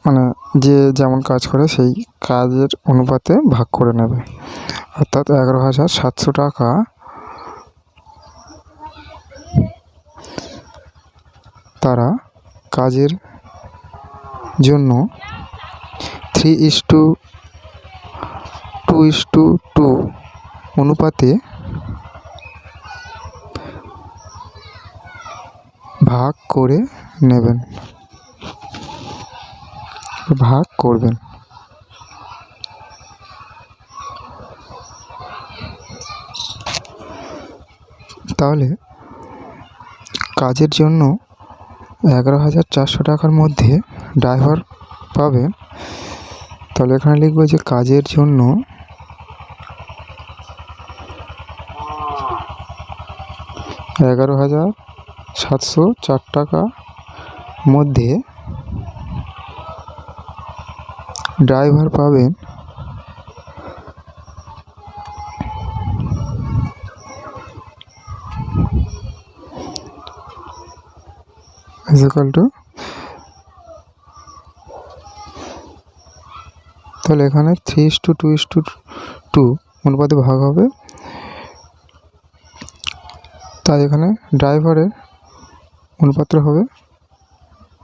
মানে যে যেমন কাজ করে সেই কাজের অনুপাতে ভাগ করে নেবে। অর্থাৎ 11,700 টাকা তারা কাজের জন্য 3:2:2 অনুপাতে ভাগ করে নেবেন, ভাগ করবেন। তাহলে কাজের জন্য 11,400 টাকার মধ্যে ড্রাইভার পাবেন। তাহলে এখানে লিখব যে কাজের জন্য 11,704 টাকা মধ্যে ড্রাইভার পাবেন 2 তাহলে এখানে 3:2:2 অনুপাতে ভাগ হবে। তাই এখানে ড্রাইভারের অনুপাত্র হবে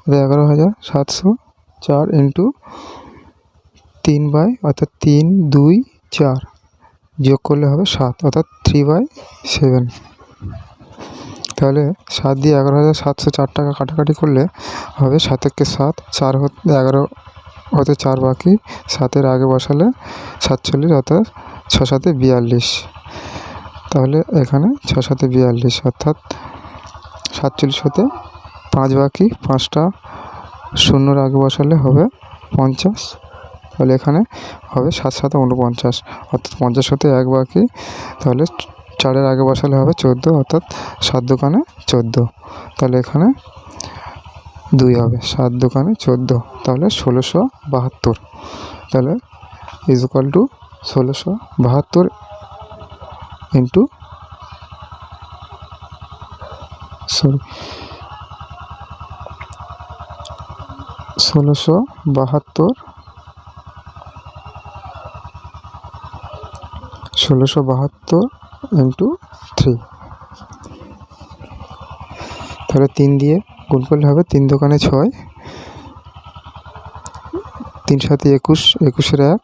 11,704 ইন্টু 3 অর্থাৎ 3 2 4 যোগ করলে হবে 7 অর্থাৎ 3/7। তাহলে 7 দিয়ে 11,704 টাকা কাটাকাটি করলে হবে 7 একে 7, 4 11 হতে 4 বাকি, 7-এর আগে বসালে 47 অর্থাৎ 6 7 42। তাহলে এখানে 6 7 42 অর্থাৎ 47 হতে 5 বাকি, 5টা 0-এর আগে বসালে হবে 50। তাহলে এখানে হবে 7 7 49 অর্থাৎ 50 হতে 1 বাকি। তাহলে 4-এর আগে বসালে হবে 14 অর্থাৎ 7 দোকানে 14। তাহলে এখানে 2 হবে, 7 দোকানে 14। তাহলে 1672। তাহলে = 1672 ইন্টু 1672 ইন্টু 3। তাহলে 3 দিয়ে গুণ করলে হবে 3 দোকানে 6, 3 7 21, 21-এর 1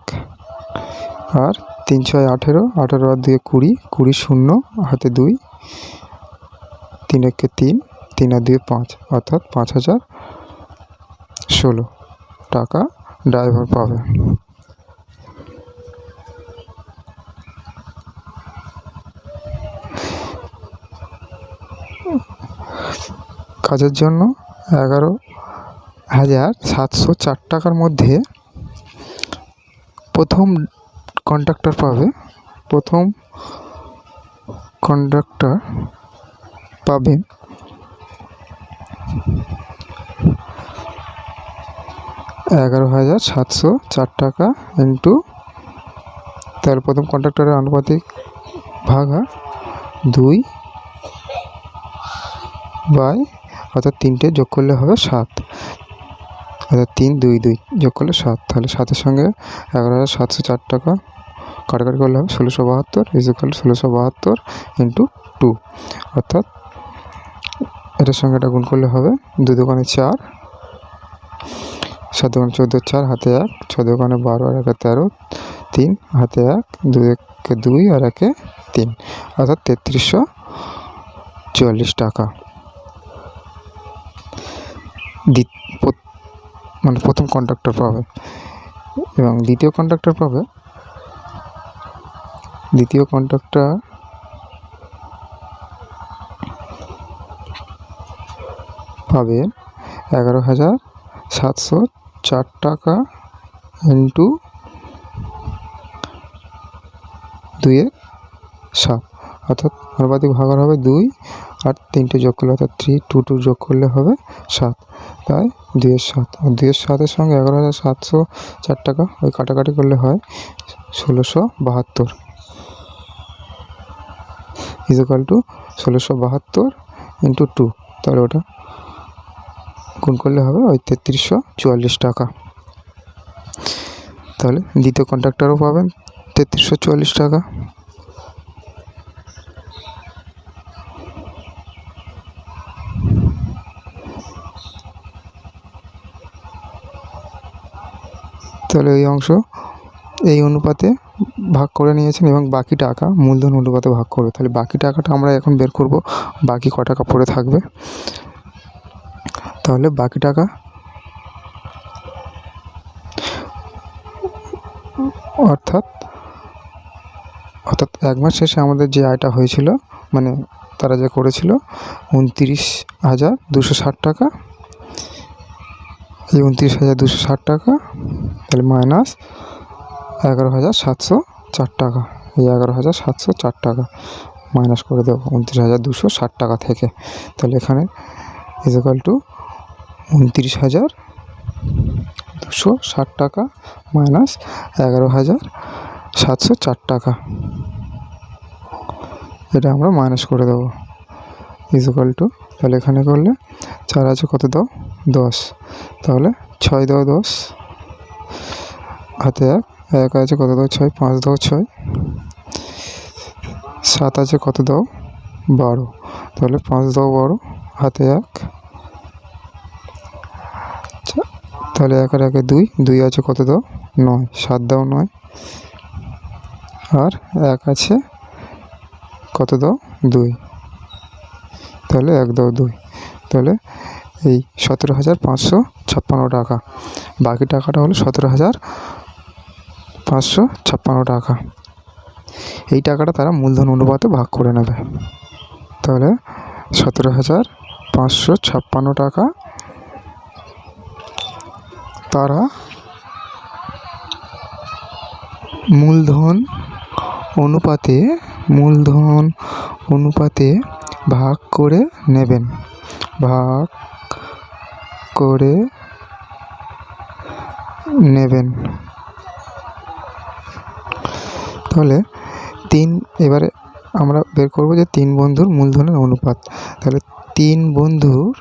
আর 3 6 18, 18 আর 2 20, 20 0 হাতে 2, 3 1 3, 3 আর 2 5 অর্থাৎ 5,016 টাকা ড্রাইভার পাবে। কাজের জন্য 11,704 টাকার মধ্যে প্রথম কন্ট্রাক্টর পাবে 11,704 টাকা ইন্টু, তাহলে প্রথম কন্ট্রাক্টরের আনুপাতিক ভাগ হয় 2 বাই অর্থাৎ 3টে যোগ করলে হবে 7, অর্থাৎ 3 2 2 যোগ করলে 7। তাহলে 7-এর সঙ্গে 11,704 টাকা কাটাকাটি করলে হবে 1672 ইকুয়াল 1672 ইন্টু 2, অর্থাৎ এটার সঙ্গে এটা গুণ করলে হবে 2 দোকানে 4, 7 দোকানে 14, 4 হাতে 1, 6 দোকানে 12 আর 1 13, 3 হাতে 1, 2 একে 2 আর 1 3, অর্থাৎ 3344 টাকা মানে প্রথম কন্ট্রাক্টর পাবে। এবং দ্বিতীয় কন্ট্রাক্টর পাবে 11,704 টাকা ইন্টু 2 7, অর্থাৎ সর্বাধিক ভাগার হবে 2 আর 3টে যোগ করলে অর্থাৎ 3 2 2 যোগ করলে হবে 7, তাই 2 7। আর 2 7-এর সঙ্গে 11,704 টাকা ওই কাটাকাটি করলে হয় 1672 ইকুয়াল টু 1672 ইন্টু 2, তাহলে ওটা গুণ করলে হবে ওই 3344 টাকা। তাহলে দ্বিতীয় কন্ট্রাক্টরও পাবেন 3344 টাকা। তাহলে এই অংশ এই অনুপাতে ভাগ করে নিয়েছেন এবং বাকি টাকা মূলধন অনুপাতে ভাগ করবে। তাহলে বাকি টাকাটা আমরা এখন বের করব, বাকি ক টাকা পড়ে থাকবে। তাহলে বাকি টাকা অর্থাৎ 1 মাস শেষে আমাদের যে আয়টা হয়েছিল, মানে তারা যে করেছিল 29,260 টাকা, এই 29,260 টাকা, তাহলে মাইনাস 11,704 টাকা, এই 11,704 টাকা মাইনাস করে দেবো 29,260 টাকা থেকে। তাহলে এখানে ইকুয়াল টু 29,260 টাকা মাইনাস 11,704 টাকা, এটা আমরা মাইনাস করে দেবো ইকুয়াল টু, তাহলে এখানে করলে 4 আছে কত দাও 10, তাহলে 6 দাও 10 হাতে 1 আছে কত দাও 6, 5 দাও 6, 7 আছে কত দাও 12, তাহলে 5 দাও 12 হাতে 1, তাহলে 1 আর 1 2, 2 আছে কত দাও 9, 7 দাও 9 আর 1 আছে কত দাও 2, তাহলে 1 দাও 2, তাহলে এই 17,556 টাকা। বাকি টাকাটা হলো 17,556 টাকা। এই টাকাটা তারা মূলধন অনুপাতে ভাগ করে নেবে। তাহলে 17,556 টাকা তারা মূলধন অনুপাতে ভাগ করে নেবেন, তাহলে এবারে আমরা বের করব যে 3 বন্ধুর মূলধনের অনুপাত। তাহলে 3 বন্ধুর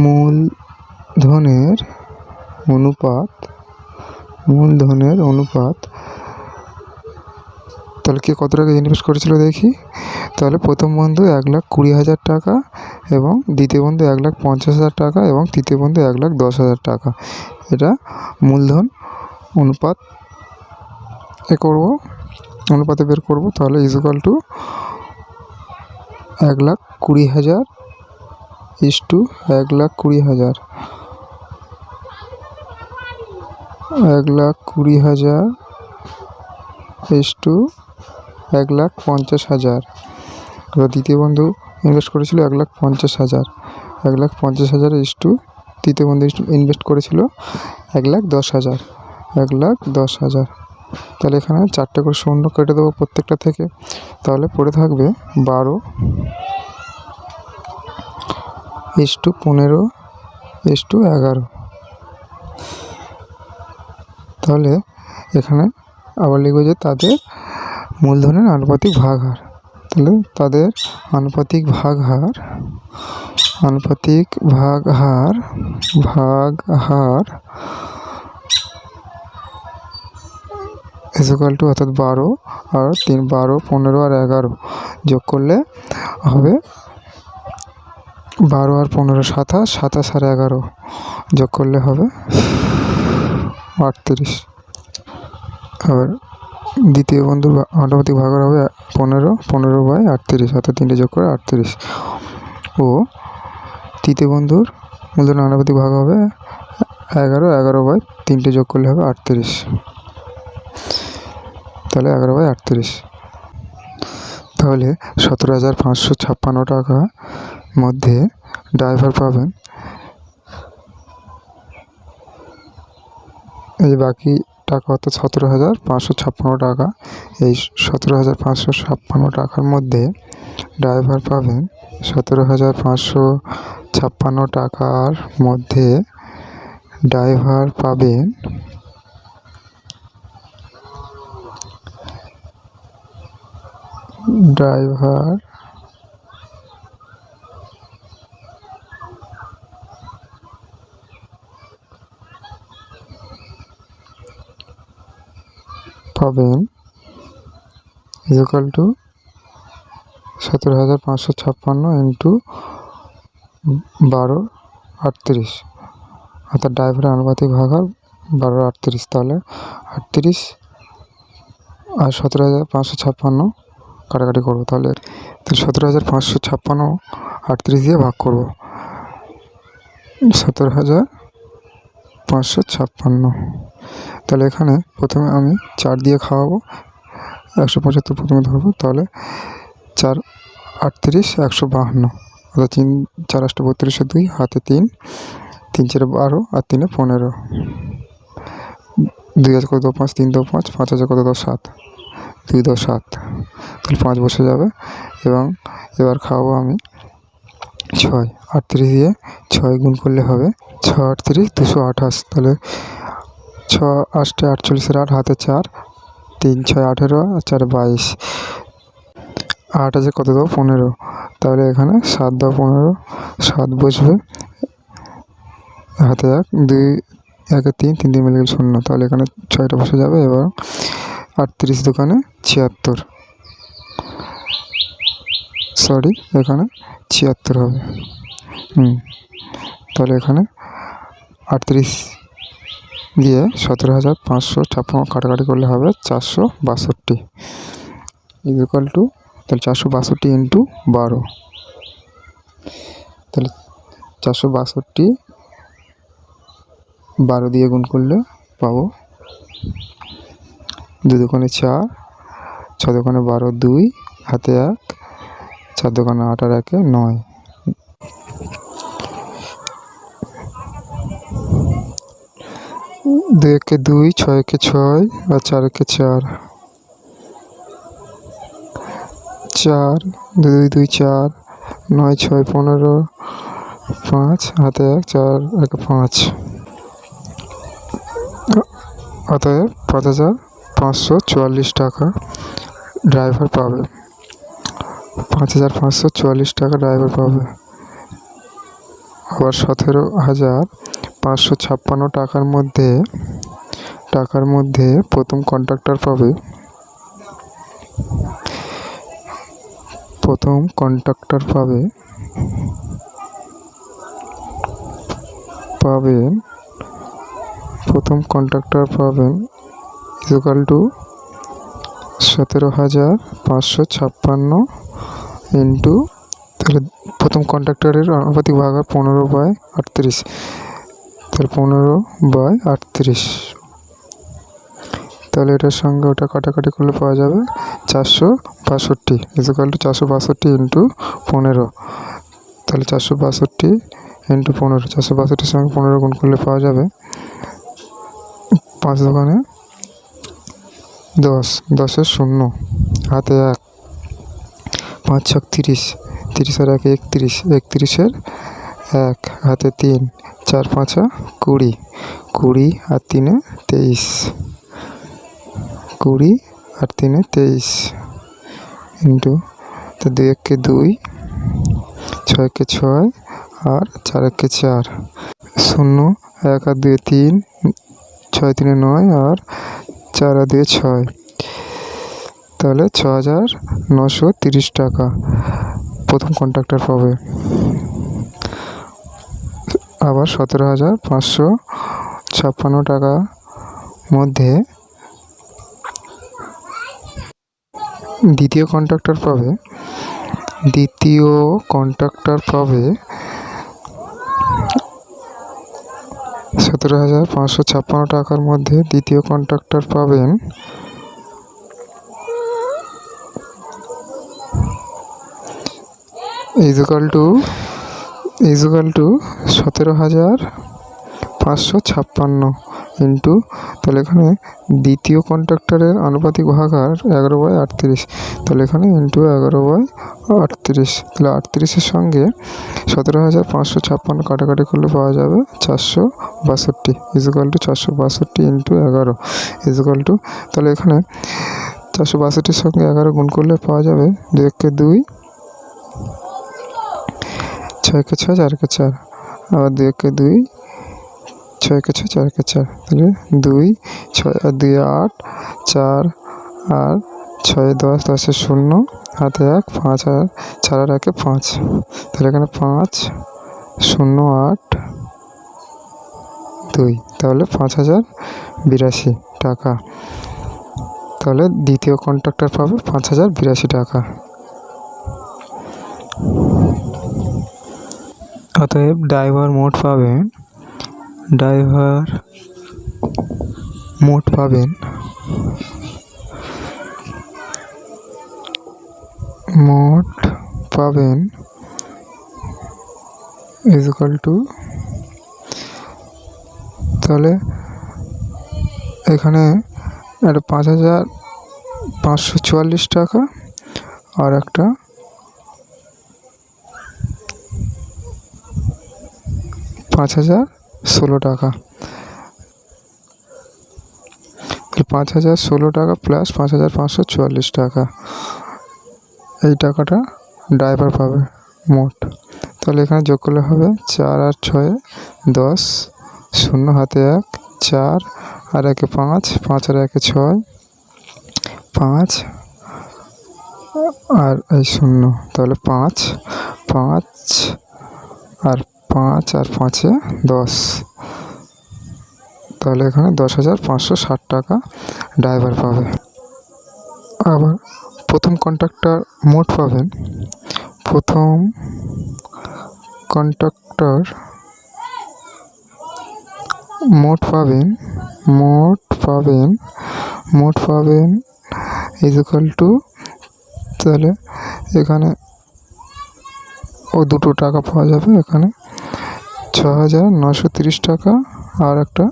মূলধনের অনুপাত তাহলে কে কত টাকা ইনভেস্ট করেছিল দেখি। তাহলে প্রথম বন্ধু 1,20,000 টাকা এবং দ্বিতীয় বন্ধু 1,50,000 টাকা এবং তৃতীয় বন্ধু 1,10,000 টাকা। এটা মূলধন অনুপাতে বের করব। তাহলে ইকুয়াল টু 1,20,000 ইসটু 1,20,000, 1,20,000 ইসটু 1,50,000। দ্বিতীয় বন্ধু ইনভেস্ট করেছিল 1,50,000, 1,50,000 ইসটু তৃতীয় বন্ধু ইনভেস্ট করেছিল 1,10,000, 1,10,000। তাহলে এখানে 4টে করে শূন্য কেটে দেবো প্রত্যেকটা থেকে। তাহলে পড়ে থাকবে 12 ইসটু 15 ইসটু 11। তাহলে এখানে আবার লিখব যে তাদের মূলধনের আনুপাতিক ভাগহার। তাহলে তাদের আনুপাতিক ভাগহার ইকুয়াল টু, অর্থাৎ 12 আর 3, 12, 15 আর 11 যোগ করলে হবে 12 আর 15, 27, 27 আর 11 যোগ করলে হবে 38। আবার দ্বিতীয় বন্ধুর আনুপাতিক ভাগহার হবে 15, 15/38, অর্থাৎ 3টে যোগ করে 38। ও তৃতীয় বন্ধুর মূলধনের আনুপাতিক ভাগ হবে 11, 11/3টে যোগ করলে হবে 38। তাহলে 11/38। তাহলে 17,556 টাকা মধ্যে ড্রাইভার পাবেন, এই বাকি টাকা অর্থাৎ 17,556 টাকা। এই 17,556 টাকার মধ্যে ড্রাইভার পাবেন 17,556 টাকার মধ্যে ড্রাইভার পাবেন ইকুয়াল টু 17,556 ইন্টু 12/38, অর্থাৎ ড্রাইভারের আনুপাতিক ভাগহার 12/38। তাহলে 38 আর 17,556 কাটাকাটি করবো, তাহলে 17,556 38 দিয়ে ভাগ করবো, 17,556। তাহলে এখানে প্রথমে আমি 4 দিয়ে খাওয়াবো, 175 প্রথমে ধরবো। তাহলে 4, 38, 152, অর্থাৎ 3, 4, 8, 32, 2 হাতে 3, 3, 4, 12 আর 3, 15, 2 আছে কত 5, 3, 2, 5, 5 আছে কত 10, 7, 2, 10, 7, তাহলে 5 বসে যাবে। এবং এবার খাওয়াবো আমি 6, 38 দিয়ে 6 গুণ করলে হবে 6, 38, 228। তাহলে 6, 8, 48, 8 হাতে 4, 3, 6, 18 আর 4, 22, 8 আছে কত দাও 15, তাহলে এখানে 7 দাও 15, 7 বসবে, হাতে 1, 2, 1, 3, 3 মিলে গেলে 0, তাহলে এখানে 6টা বসে যাবে। এবার 38 দোকানে 76, সরি এখানে 76 হবে। তাহলে এখানে 38 দিয়ে 17,556 কাটাকাটি করলে হবে 462 ইকুয়াল টু, তাহলে 462 ইন্টু 12, তাহলে 462 12 দিয়ে গুণ করলে পাবো 2 দোকানে 4, 6 দোকানে 12, 2 হাতে 1, 4 দোকানে 8 আর 1 9, 2 একে 2, 6 একে 6 আর 4 একে 4, 4, 2, 2, 4, 9, 6, 15, 5 হাতে 1, 4 1 5, অতএব 5,544 টাকা ড্রাইভার পাবে, 5,544 টাকা ড্রাইভার পাবে। আবার 17,556 টাকার মধ্যে প্রথম কন্ট্রাক্টর পাবে, প্রথম কন্ট্রাক্টর পাবেন ইকুয়াল টু 17,556 ইন্টু, তাহলে প্রথম কন্ট্রাক্টরের আনুপাতিক ভাগহার 15/38, তাহলে 15/38। তাহলে এটার সঙ্গে ওটা কাটাকাটি করলে পাওয়া যাবে 462 ইকুয়াল টু 462 ইন্টু 15, তাহলে 462 ইন্টু 15, 462-র সঙ্গে 15 গুণ করলে পাওয়া যাবে 5 দোকানে 10, 10-এর 0 হাতে 1, 5 6 30, 30 আর 1 31, 31-এর 1 হাতে 3, 4 5 20, 20 আর 3 23, 20 আর 3 23 ইন্টু, তো 2 1 2, 6 1 6 আর 4 1 4, 0 1 আর 2 3, 6 3 9 আর 4 আর 2 6, তাহলে 6,930 টাকা প্রথম কন্ট্রাক্টর পাবে। আবার 17,556 টাকা মধ্যে দ্বিতীয় কন্ট্রাক্টর পাবে। 17,556 টাকার মধ্যে দ্বিতীয় কন্ট্রাক্টর পাবেন ইজুকাল টু 17,556 ইন্টু, তাহলে এখানে দ্বিতীয় কন্ট্রাক্টরের আনুপাতিক ভাগার 11/38, তাহলে এখানে ইন্টু 11/38, তাহলে 38-এর সঙ্গে 17,556 কাটাকাটি করলে পাওয়া যাবে 462 is equal to 462 into 11 is equal to, তাহলে এখানে 462-র সঙ্গে 11 গুণ করলে পাওয়া যাবে 2 1 2, 6 1 6 4 1 4, আবার 2 1 2, 6 1 6 4 1 4, তাহলে 2 6 আর 2 8, 4 আর 6 10, 10 0 হাতে 1, 5 আর 4 আর 1 5, তাহলে এখানে 5 0 8 2, তাহলে 5,082 টাকা। তাহলে দ্বিতীয় কন্ট্রাক্টর পাবে 5,082 টাকা। অতএব ড্রাইভার মোট পাবেন ইজুকাল টু, তাহলে এখানে একটা 5,544 টাকা আর একটা 5,016 টাকা, 5,016 টাকা প্লাস 5,544 টাকা, এই টাকাটা ড্রাইভার পাবে মোট। তাহলে এখানে যোগ করলে হবে 4 আর 6 10, 0 হাতে 1, 4 আর 1 5, 5 আর 1 6, 5 আর এই 0, তাহলে 5 আর 5 আর 5 10, তাহলে এখানে 10,560 টাকা ড্রাইভার পাবে। আবার প্রথম কন্ট্রাক্টর মোট পাবেন, ইজুকাল টু, তাহলে এখানে দুটো টাকা পাওয়া যাবে, এখানে 6,930 টাকা আর একটা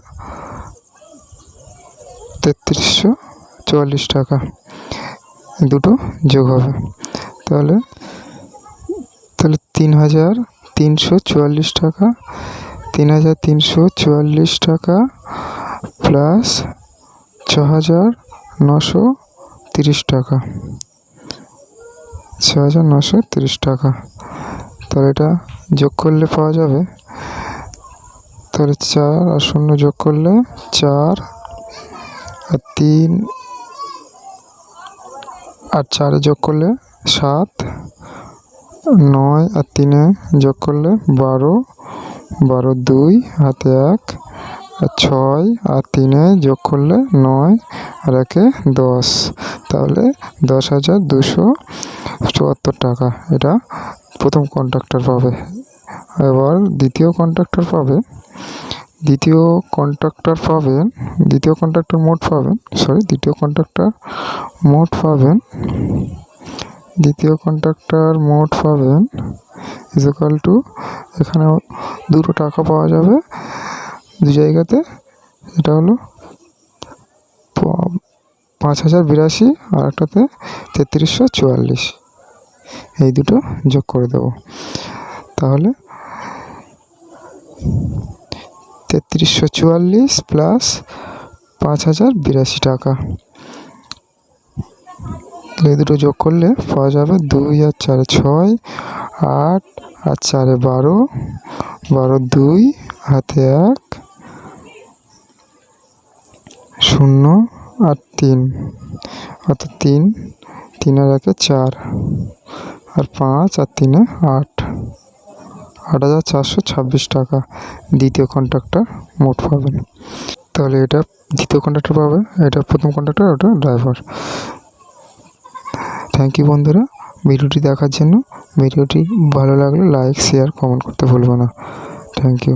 3,344 টাকা, দুটো যোগ হবে, তাহলে 3,344 টাকা, 3,344 টাকা প্লাস 6,930 টাকা, 6,930 টাকা, তাহলে এটা যোগ করলে পাওয়া যাবে, তাহলে 4 আর 0 যোগ করলে 4 আর 3 আর 4 যোগ করলে 7, 9 আর 3 যোগ করলে 12, 12 2 হাতে 1 আর 6 আর 3 যোগ করলে 9 আর 1 10, তাহলে 10,274 টাকা এটা প্রথম কন্ট্রাক্টর পাবে। এবার দ্বিতীয় কন্ট্রাক্টর মোট পাবেন ইজুকাল টু, এখানে দুটো টাকা পাওয়া যাবে দু জায়গাতে, এটা হলো 5,082 আর একটাতে 3,344, এই দুটো যোগ করে দেব, তাহলে 3,344 প্লাস 5,082 টাকা, তাহলে এই দুটো যোগ করলে পাওয়া যাবে 2 আর 4 6, 8 আর 4 12, 12 2 হাতে 1, 0 আর 3, অর্থাৎ 3, 3 আর 1 4, আর 5 আর 3 8, 8,426 টাকা দ্বিতীয় কন্ট্রাক্টর মোট পাবেন। তাহলে এটা দ্বিতীয় কন্ট্রাক্টর পাবে, এটা প্রথম কন্ট্রাক্টর, ওটা ড্রাইভার। থ্যাংক ইউ বন্ধুরা ভিডিওটি দেখার জন্য। ভিডিওটি ভালো লাগলে লাইক, শেয়ার, কমেন্ট করতে ভুলবে না। Thank you.